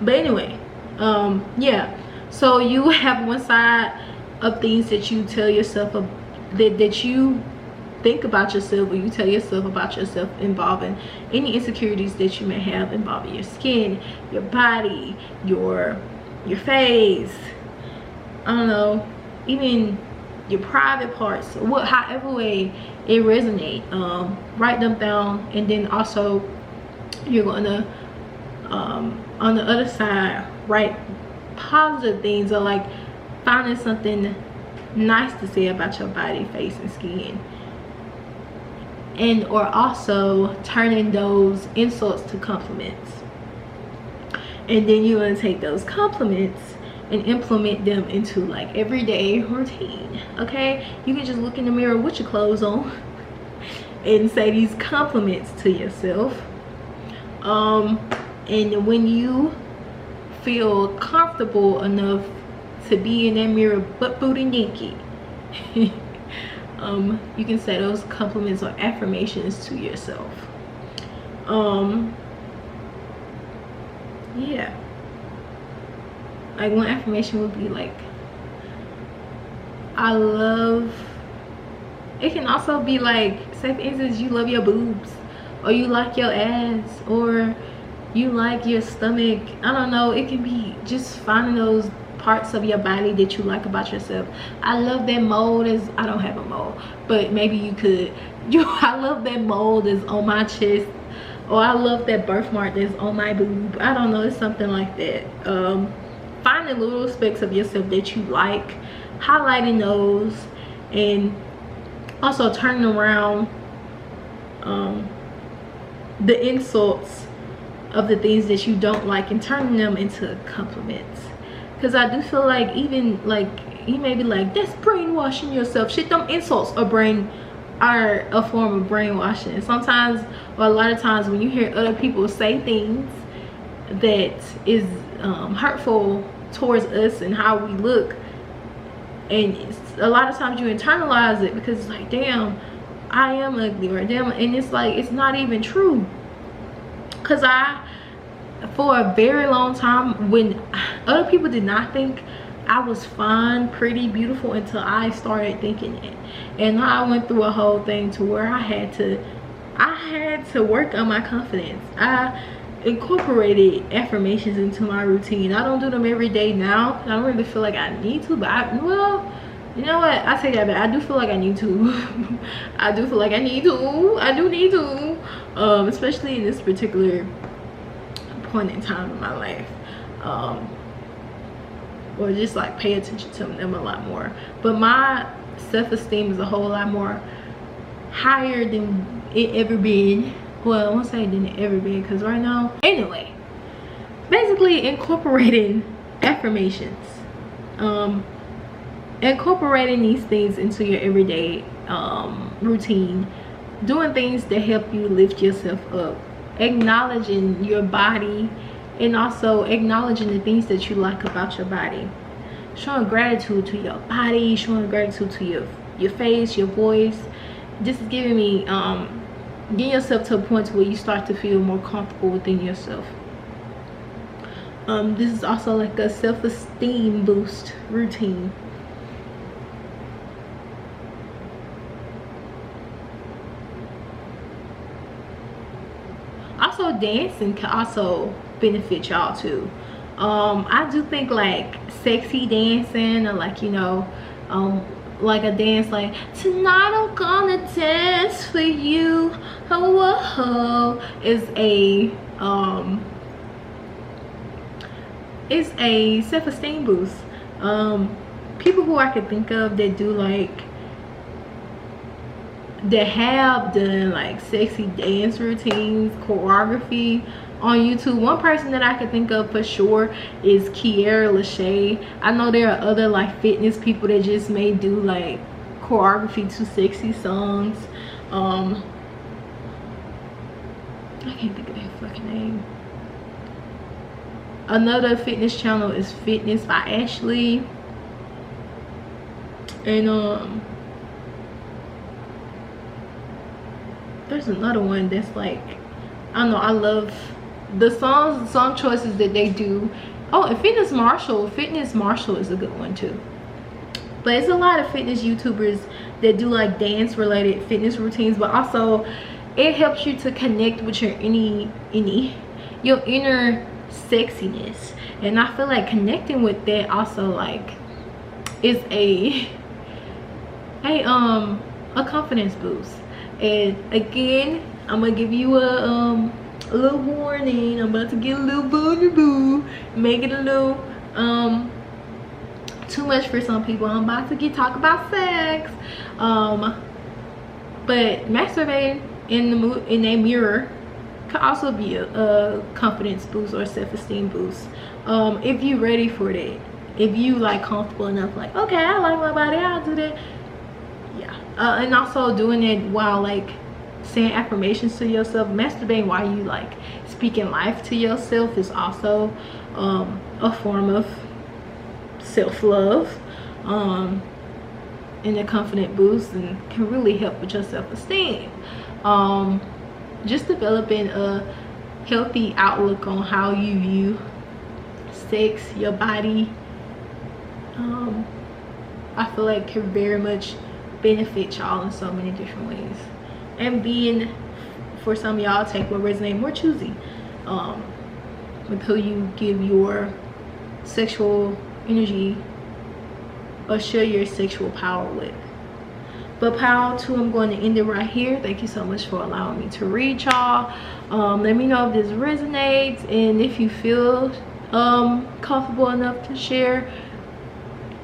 But anyway, yeah, so you have one side of things that you tell yourself that you think about yourself, or you tell yourself about yourself, involving any insecurities that you may have involving your skin, your body, your face, I don't know, even your private parts, however way it resonate. Write them down, and then also you're gonna on the other side write positive things, or like finding something nice to say about your body, face, and skin, and or also turning those insults to compliments. And then you're gonna take those compliments and implement them into like everyday routine. Okay, you can just look in the mirror with your clothes on and say these compliments to yourself. And when you feel comfortable enough to be in that mirror butt booty naked, you can say those compliments or affirmations to yourself. Yeah, like one affirmation would be like, I love. It can also be like, say for instance, you love your boobs, or you like your ass, or you like your stomach. I don't know, it can be just finding those parts of your body that you like about yourself. I love that mole is, I don't have a mole, but maybe you could. I love that mole that's on my chest, or I love that birthmark that's on my boob. I don't know, it's something like that. Finding little aspects of yourself that you like, highlighting those, and also turning around the insults of the things that you don't like and turning them into compliments. Because I do feel like, even like, you may be like, that's brainwashing yourself. Shit, them insults are a form of brainwashing. And sometimes, or a lot of times, when you hear other people say things that is hurtful towards us and how we look, and a lot of times you internalize it because it's like, damn, I am ugly, or damn, and it's like, it's not even true. Because for a very long time, when other people did not think I was fine, pretty, beautiful, until I started thinking it. And I went through a whole thing to where I had to work on my confidence. I incorporated affirmations into my routine. I don't do them every day now. I don't really feel like I need to, but well, you know what, I take that back. I do feel like I need to. I do feel like I need to. I do need to, especially in this particular point in time in my life, or just like pay attention to them a lot more. But my self-esteem is a whole lot more higher than it ever been. Well, I won't say than it ever been, because right now, anyway, basically incorporating affirmations, incorporating these things into your everyday routine, doing things that help you lift yourself up, acknowledging your body, and also acknowledging the things that you like about your body, showing gratitude to your body, showing gratitude to your face, your voice. This is giving me getting yourself to a point where you start to feel more comfortable within yourself. This is also like a self-esteem boost routine. Also, dancing can also benefit y'all too. I do think like sexy dancing, or like, you know, like a dance like, tonight I'm gonna dance for you, oh, oh, is a self-esteem boost. People who I could think of that do like, that have done like sexy dance routines, choreography on YouTube. One person that I can think of for sure is Kiara Lachey. I know there are other like fitness people that just may do like choreography to sexy songs. I can't think of that fucking name. Another fitness channel is Fitness by Ashley. And there's another one that's like, I don't know, I love the song choices that they do. Oh, and Fitness Marshall is a good one too. But it's a lot of fitness YouTubers that do like dance related fitness routines, but also it helps you to connect with your your inner sexiness. And I feel like connecting with that also like is a confidence boost. And again, I'm gonna give you a little warning. I'm about to get a little vulnerable, make it a little too much for some people. I'm about to talk about sex, but masturbating in a mirror could also be a confidence boost or self-esteem boost, if you're ready for that. If you like comfortable enough, like, okay, I like my body, I'll do that. Yeah. And also doing it while like saying affirmations to yourself. Masturbating while you like speaking life to yourself is also a form of self-love, and a confident boost, and can really help with your self-esteem. Just developing a healthy outlook on how you view sex, your body, I feel like can very much benefit y'all in so many different ways. And being, for some of y'all, take what resonates, more choosy with who you give your sexual energy or share your sexual power with. But pile 2, I'm going to end it right here. Thank you so much for allowing me to read y'all. Let me know if this resonates, and if you feel comfortable enough to share,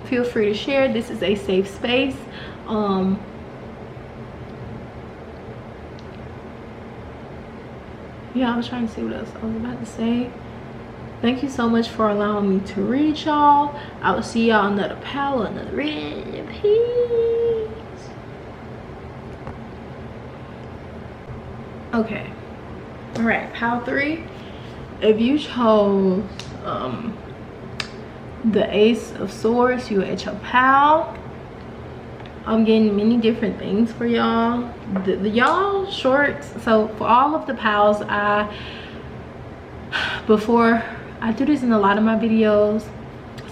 feel free to share. This is a safe space. Yeah, I was trying to see what else I was about to say. Thank you so much for allowing me to read y'all. I will see y'all another pile, another reading. Peace. Okay, all right, pile 3. If you chose the Ace of Swords, you at your pile. I'm getting many different things for y'all. The y'all shorts. So for all of the piles, before I do this in a lot of my videos,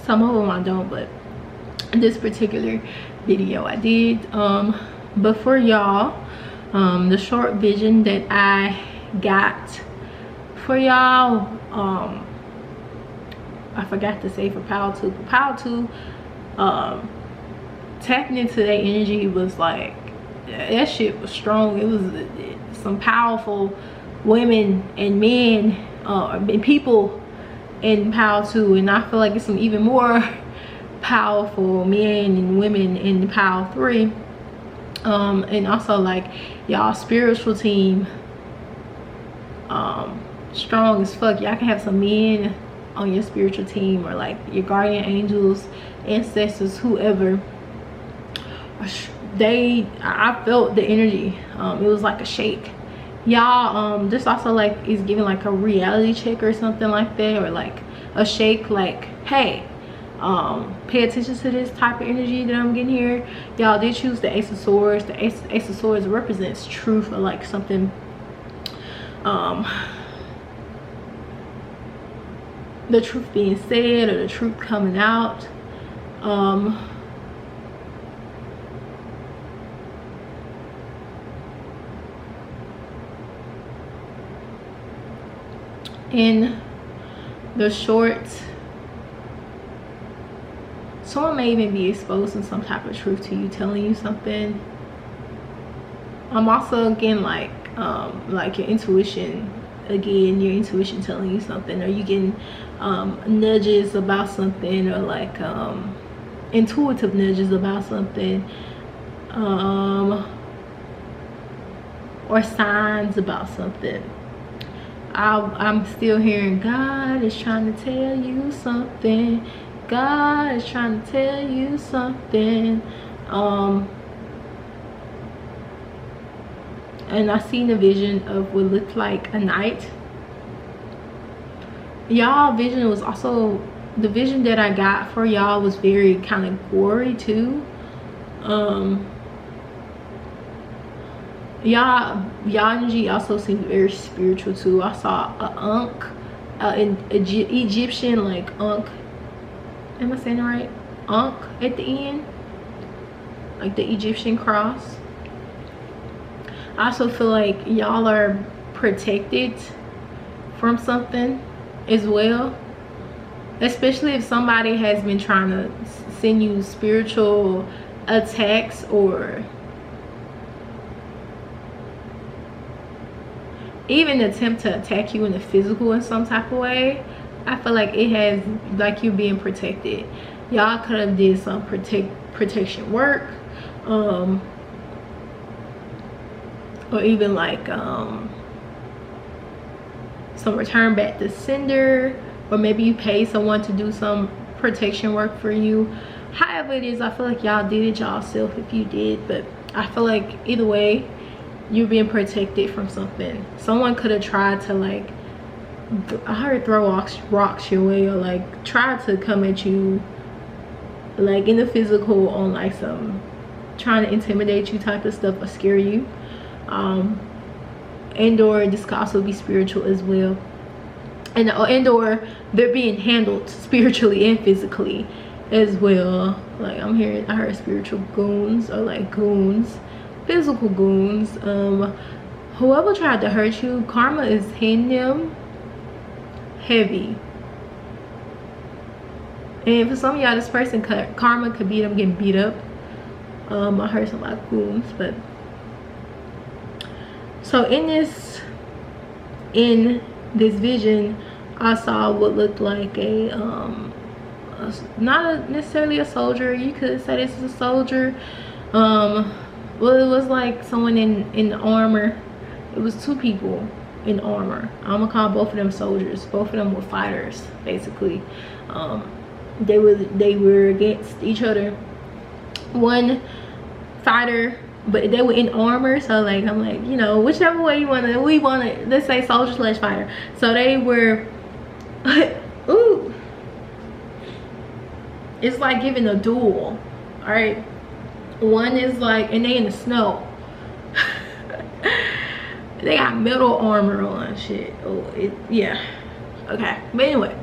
some of them I don't, but this particular video I did. But for y'all, the short vision that I got for y'all, I forgot to say for pile 2. For pile 2, tapping into that energy was like, that shit was strong. It was some powerful women and men and people in pile 2, and I feel like it's some even more powerful men and women in pile 3. And also like y'all spiritual team, strong as fuck. Y'all can have some men on your spiritual team, or like your guardian angels, ancestors, whoever. I felt the energy. It was like a shake, y'all. This also like is giving like a reality check or something like that, or like a shake, like, hey, pay attention to this type of energy that I'm getting here. Y'all did choose the Ace of Swords. The Ace of Swords represents truth, or like something, the truth being said, or the truth coming out. In the shorts, someone may even be exposing some type of truth to you, telling you something. I'm also again like your intuition, again, your intuition telling you something, or you getting nudges about something, or like intuitive nudges about something, or signs about something. I'm still hearing God is trying to tell you something. God is trying to tell you something. And I seen a vision of what looked like a night. Y'all vision was also, the vision that I got for y'all was very kind of gory too. Y'all energy also seemed very spiritual too. I saw an Egyptian like Ankh. Am I saying it right? Ankh at the end, like the Egyptian cross. I also feel like y'all are protected from something as well, especially if somebody has been trying to send you spiritual attacks, or even attempt to attack you in the physical in some type of way. I feel like it has, like, you being protected. Y'all could have did some protection work, or even like some return back to sender, or maybe you pay someone to do some protection work for you. However it is, I feel like y'all did it yourself if you did, but I feel like either way, you're being protected from something. Someone could have tried to like, I heard throw rocks your way, or like try to come at you like in the physical on like some trying to intimidate you type of stuff or scare you. And or this could also be spiritual as well, and or they're being handled spiritually and physically as well. Like I heard spiritual goons, or like goons, physical goons. Whoever tried to hurt you, karma is hitting them heavy. And for some of y'all, this person karma could be them getting beat up. I heard some like goons. But so in this vision, I saw what looked like a not necessarily a soldier. You could say this is a soldier. Well, it was like someone in armor. It was two people in armor. I'm gonna call both of them soldiers. Both of them were fighters, basically. They were against each other. One fighter, but they were in armor, so like I'm like, you know, whichever way you want to, let's say soldier / fighter. So they were ooh, it's like giving a duel. All right, one is like, and they in the snow. They got metal armor on, shit. Oh, yeah, okay. But anyway,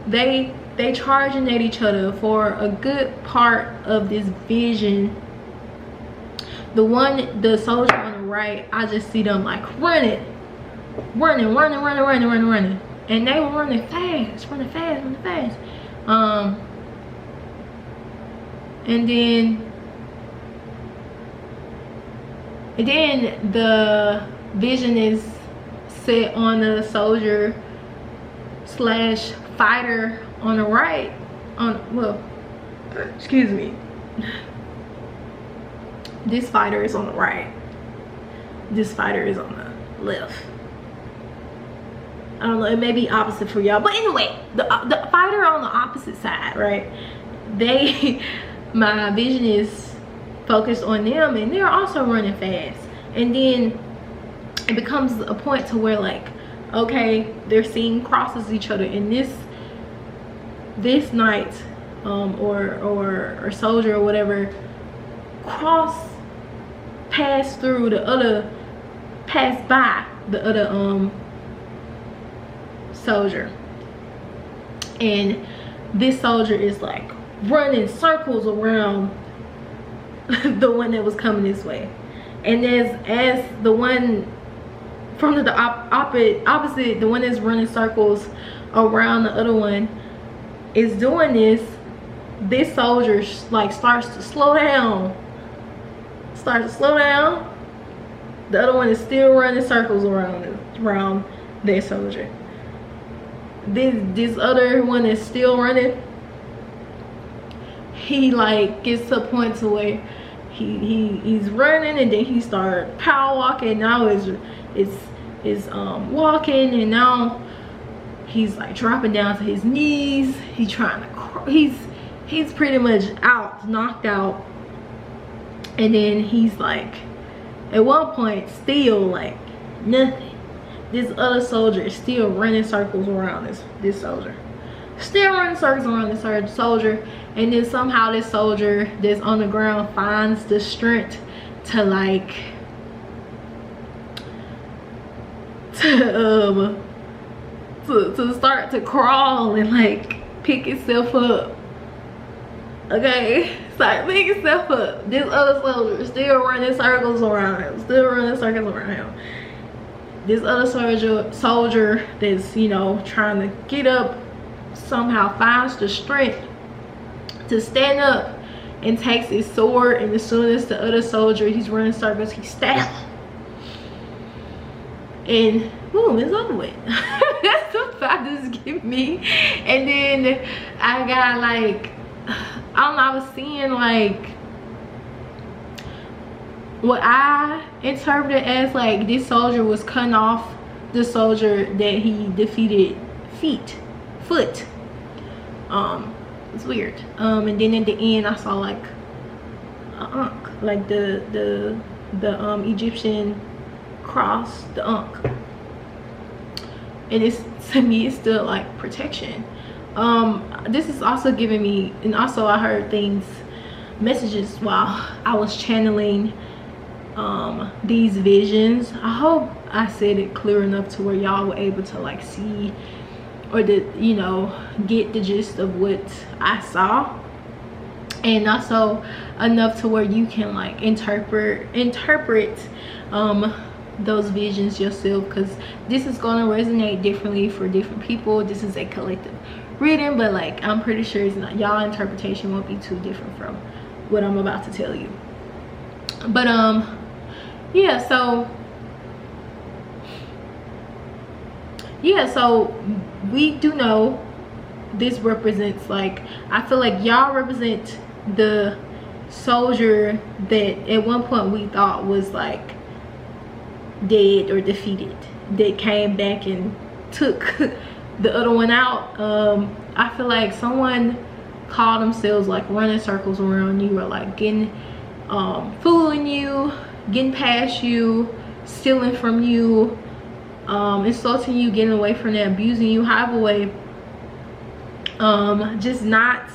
they charging at each other for a good part of this vision. The soldier on the right, I just see them like running, and they were running fast. And then the vision is set on the soldier / fighter on the right. Excuse me. This fighter is on the right. This fighter is on the left. I don't know, it may be opposite for y'all, but anyway, the fighter on the opposite side, right? My vision is focused on them, and they're also running fast. And then it becomes a point to where like, okay, they're seeing crosses each other, and this knight or soldier or whatever pass by the other soldier, and this soldier is like running circles around the one that was coming this way. And as the one from the opposite, the one that's running circles around the other one is doing this soldier like starts to slow down. The other one is still running circles around their soldier. This other one is still running. He like gets to a point to where he's running, and then he started power walking. Now it's walking, and now he's like dropping down to his knees. He's pretty much knocked out. And then he's like, at one point, still like nothing. This other soldier is still running circles around this soldier. Still running circles around this soldier. And then somehow this soldier that's on the ground finds the strength to like to start to crawl and like pick itself up. Okay, start picking itself up. This other soldier is still running circles around him. This other soldier that's, you know, trying to get up somehow finds the strength to stand up and takes his sword, and as soon as the other soldier, he's running circles, he stabs him. And boom, it's over with. That's what fathers give me. And then I got like, I don't know, I was seeing like what I interpreted as like this soldier was cutting off the soldier that he defeated foot. It's weird. And then at the end I saw like like the the Egyptian cross, the Ankh. And it's, to me, it's still like protection. This is also giving me, and also I heard messages while I was channeling these visions. I hope I said it clear enough to where y'all were able to like see, or you know, get the gist of what I saw, and also enough to where you can like interpret those visions yourself, because this is going to resonate differently for different people. This is a collective reading, but like I'm pretty sure it's not, y'all interpretation won't be too different from what I'm about to tell you. But yeah, so we do know this represents, like, I feel like y'all represent the soldier that at one point we thought was like dead or defeated, that came back and took the other one out. I feel like someone called themselves like running circles around you, or like getting fooling you, getting past you, stealing from you, insulting you, getting away from that, abusing you, however way, just not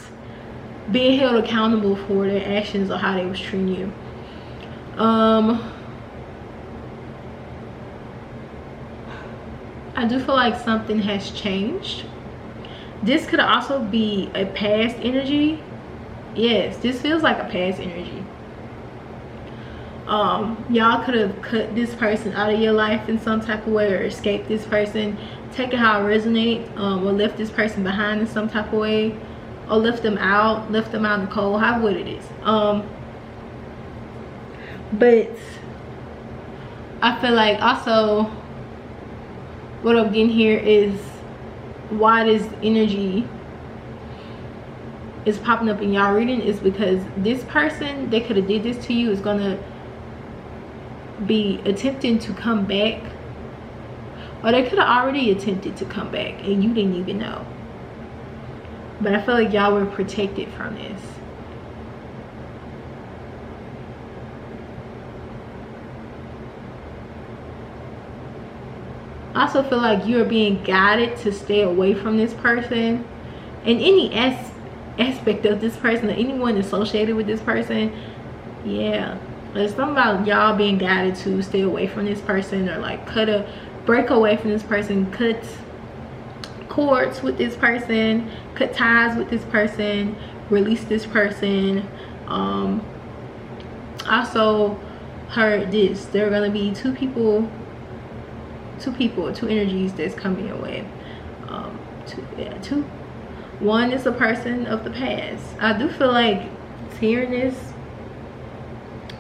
being held accountable for their actions or how they was treating you. I do feel like something has changed. This could also be a past energy. Yes, this feels like a past energy. Y'all could have cut this person out of your life in some type of way, or escaped this person, taken how it resonates, or left this person behind in some type of way, or left them out in the cold, however what it is. But I feel like also what I'm getting here is why this energy is popping up in y'all reading is because this person that could have did this to you is gonna be attempting to come back, or they could have already attempted to come back and you didn't even know. But I feel like y'all were protected from this. I also feel like you're being guided to stay away from this person, and any aspect of this person or anyone associated with this person. Yeah, there's something about y'all being guided to stay away from this person, or like break away from this person, cut cords with this person, cut ties with this person, release this person. Also heard this, there are going to be two energies that's coming your way. One is a person of the past. I do feel like hearing this,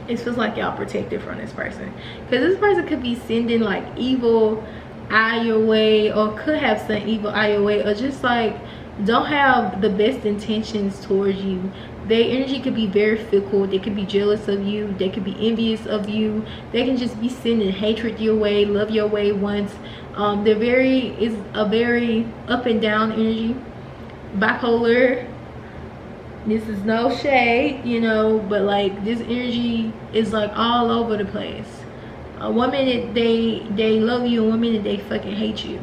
it feels like y'all protected from this person, because this person could be sending like evil eye your way, or could have some evil eye your way, or just like don't have the best intentions towards you. Their energy could be very fickle. They could be jealous of you, they could be envious of you, they can just be sending hatred your way, love your way once. Is a very up and down energy, bipolar. This is no shade, you know, but like this energy is like all over the place. One minute they love you, and one minute they fucking hate you.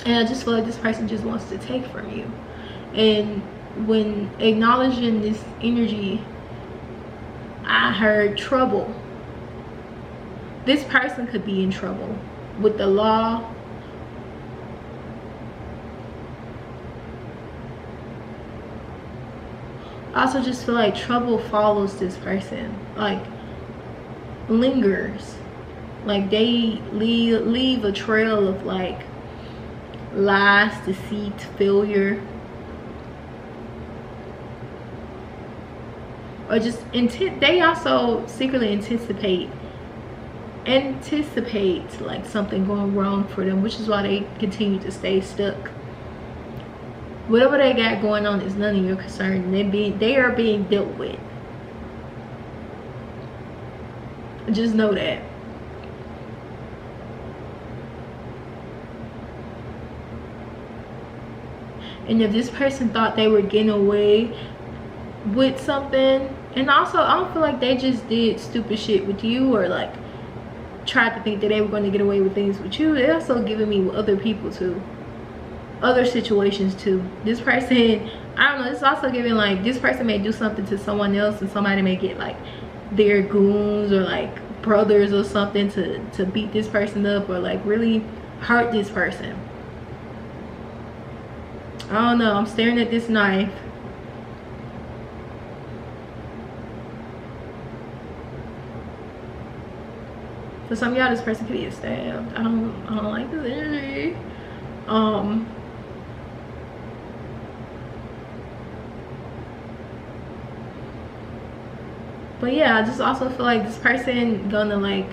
And I just feel like this person just wants to take from you. And when acknowledging this energy, I heard trouble. This person could be in trouble with the law. I also just feel like trouble follows this person, like lingers, like they leave a trail of like lies, deceit, failure, or just intent. They also secretly anticipate like something going wrong for them, which is why they continue to stay stuck. Whatever they got going on is none of your concern. They are being dealt with. Just know that. And if this person thought they were getting away with something And also, I don't feel like they just did stupid shit with you, or like tried to think that they were going to get away with things with you. They're also giving me with other people too, other situations too. This person, I don't know, it's also giving like this person may do something to someone else, and somebody may get like their goons or like brothers or something to beat this person up, or like really hurt this person. I don't know. I'm staring at this knife. For some of y'all, this person could be stabbed. I don't like this energy. But yeah, I just also feel like this person gonna like,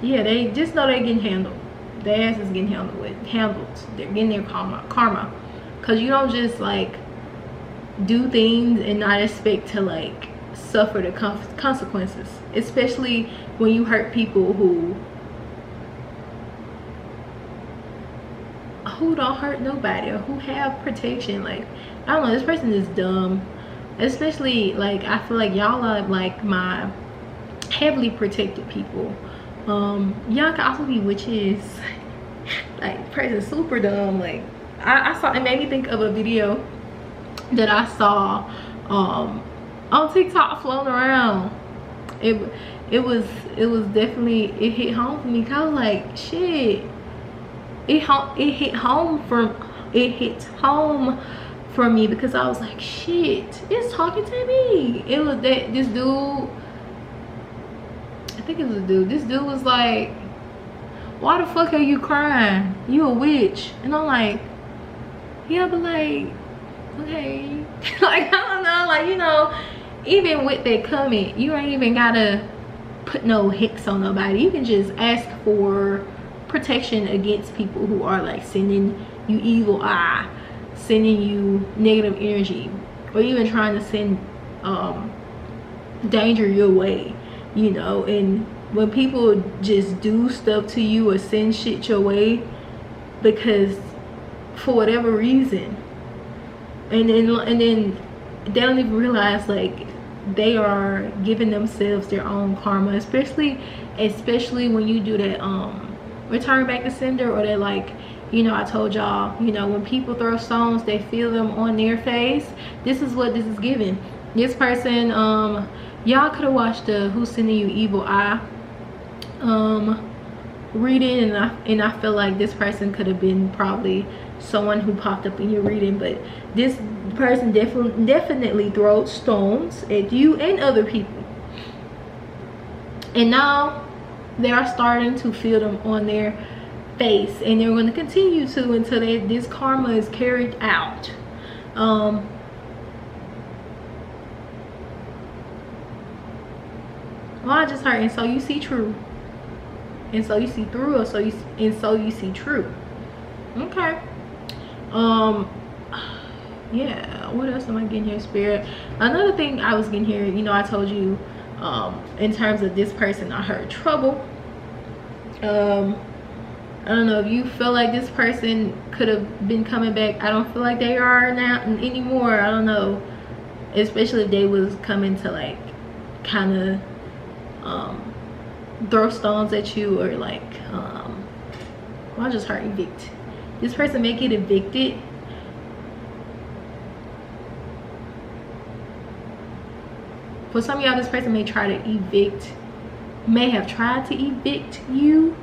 yeah, they just know they're getting handled. Their ass is getting handled. They're getting their karma. Cause you don't just like do things and not expect to like suffer the consequences, especially when you hurt people who don't hurt nobody, or who have protection. Like, I don't know, this person is dumb. Especially like, I feel like y'all are like my heavily protected people. Y'all can also be witches. Like, person's super dumb. Like, I saw, it made me think of a video that I saw on TikTok floating around. It was definitely, it hit home for me, because I was like, shit, it hit home for me, because I was like, shit, it's talking to me. It was this dude, I think it was a dude. This dude was like, why the fuck are you crying? You a witch. And I'm like, yeah, but like, okay. Like, I don't know, like, you know, even with that comment, you ain't even gotta put no hicks on nobody. You can just ask for protection against people who are like sending you evil eye, sending you negative energy, or even trying to send danger your way, you know. And when people just do stuff to you or send shit your way because for whatever reason, and then they don't even realize like they are giving themselves their own karma, especially when you do that return back to sender, or that, like, you know, I told y'all, you know, when people throw stones, they feel them on their face. This is what this is giving. This person, y'all could have watched the Who's Sending You Evil Eye reading, and I feel like this person could have been probably someone who popped up in your reading. But this person definitely throws stones at you and other people, and now they are starting to feel them on their face, and they're going to continue to until this karma is carried out. Well, I just heard, and so you see true, and so you see through, or so you see true. Okay. Yeah, what else am I getting here, spirit? Another thing I was getting here, you know, I told you in terms of this person, I heard trouble. I don't know if you feel like this person could have been coming back. I don't feel like they are now anymore. I don't know, especially if they was coming to like kind of throw stones at you, or like well, I just heard evict. This person may get evicted. For some of y'all, this person may have tried to evict you.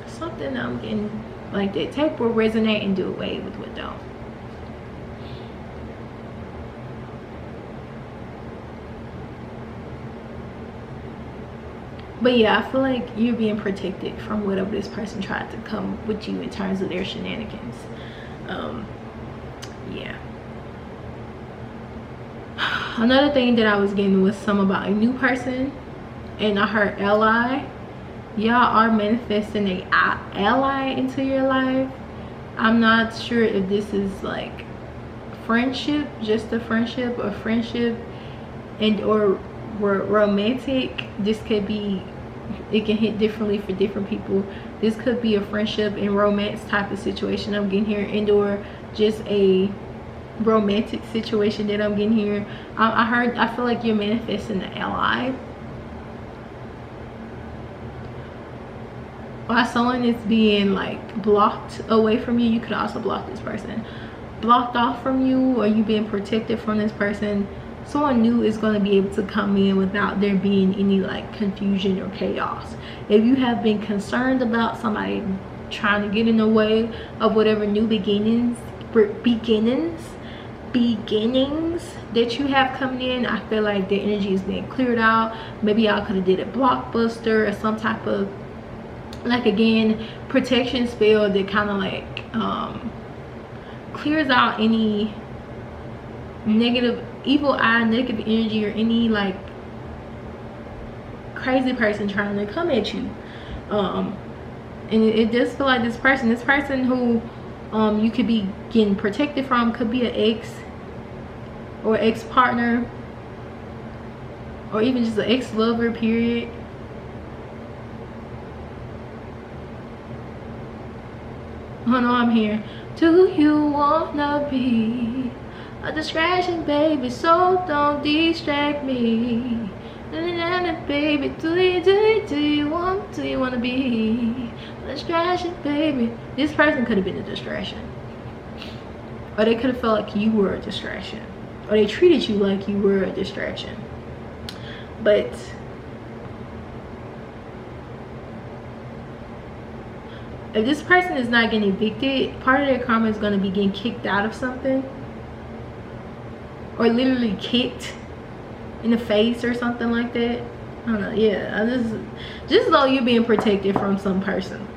Something I'm getting like that. Take what resonate and do away with what don't. But yeah, I feel like you're being protected from whatever this person tried to come with you in terms of their shenanigans. Yeah. Another thing that I was getting was some about a new person, and I heard ally. Y'all are manifesting a ally into your life. I'm not sure if this is like friendship, just a friendship, or friendship and or romantic. This could be, it can hit differently for different people. This could be a friendship and romance type of situation I'm getting here, and or just a romantic situation that I'm getting here. I feel like you're manifesting an ally, while someone is being like blocked away from you. You could also block this person, blocked off from you, or you being protected from this person. Someone new is going to be able to come in without there being any like confusion or chaos. If you have been concerned about somebody trying to get in the way of whatever new beginnings that you have coming in, I feel like the energy is being cleared out. Maybe y'all could have did a blockbuster or some type of, like, again, protection spell that kind of like clears out any negative, evil eye, negative energy, or any like crazy person trying to come at you. And it does feel like this person who you could be getting protected from could be an ex or ex-partner, or even just an ex-lover, period. Oh no, I'm here. Do you wanna be a distraction, baby? So don't distract me. Baby, do you want to be a distraction, baby? This person could have been a distraction, or they could have felt like you were a distraction, or they treated you like you were a distraction. But if this person is not getting evicted, part of their karma is going to be getting kicked out of something, or literally kicked in the face or something like that. I don't know. Yeah, just know you're being protected from some person,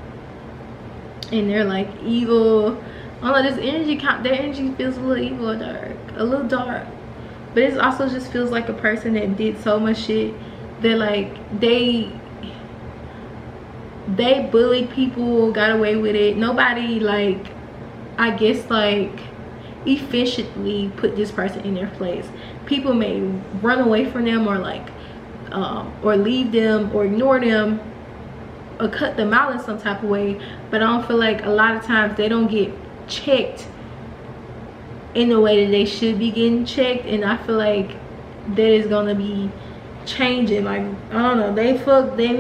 and they're like evil. I don't know, this energy, their energy feels a little evil, a little dark, but it also just feels like a person that did so much shit that like they bullied people, got away with it. Nobody, like, I guess, like, efficiently put this person in their place. People may run away from them, or like or leave them, or ignore them, or cut them out in some type of way, but I don't feel like a lot of times they don't get checked in the way that they should be getting checked. And I feel like that is gonna be changing. Like, I don't know, they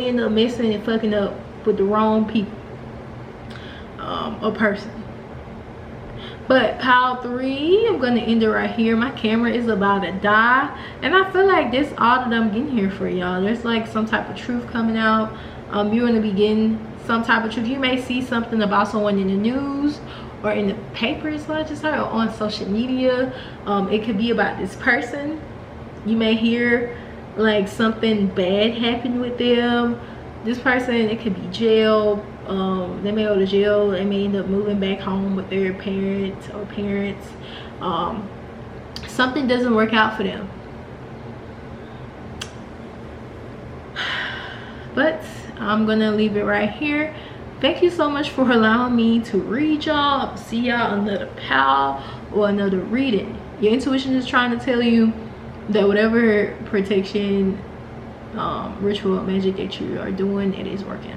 end up messing and fucking up with the wrong people, a person. But pile 3, I'm gonna end it right here. My camera is about to die, and I feel like this all that I'm getting here for y'all. There's like some type of truth coming out. You're gonna be getting some type of truth. You may see something about someone in the news or in the papers, like I just heard, or on social media. It could be about this person. You may hear like something bad happened with them. This person, it could be jail. They may go to jail. They may end up moving back home with their parents. Something doesn't work out for them. But I'm gonna leave it right here. Thank you so much for allowing me to read y'all. See y'all another pal or another reading. Your intuition is trying to tell you that whatever protection, ritual, magic that you are doing, it is working.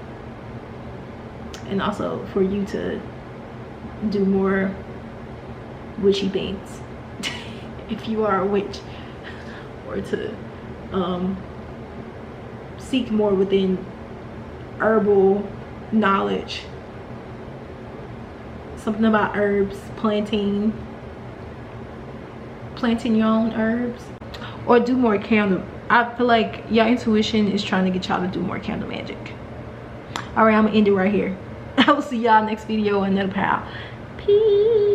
And also for you to do more witchy things if you are a witch, or to seek more within herbal knowledge, something about herbs, planting your own herbs, or do more candle. I feel like your intuition is trying to get y'all to do more candle magic. All right, I'm gonna end it right here. I will see y'all next video. Another pal. Peace.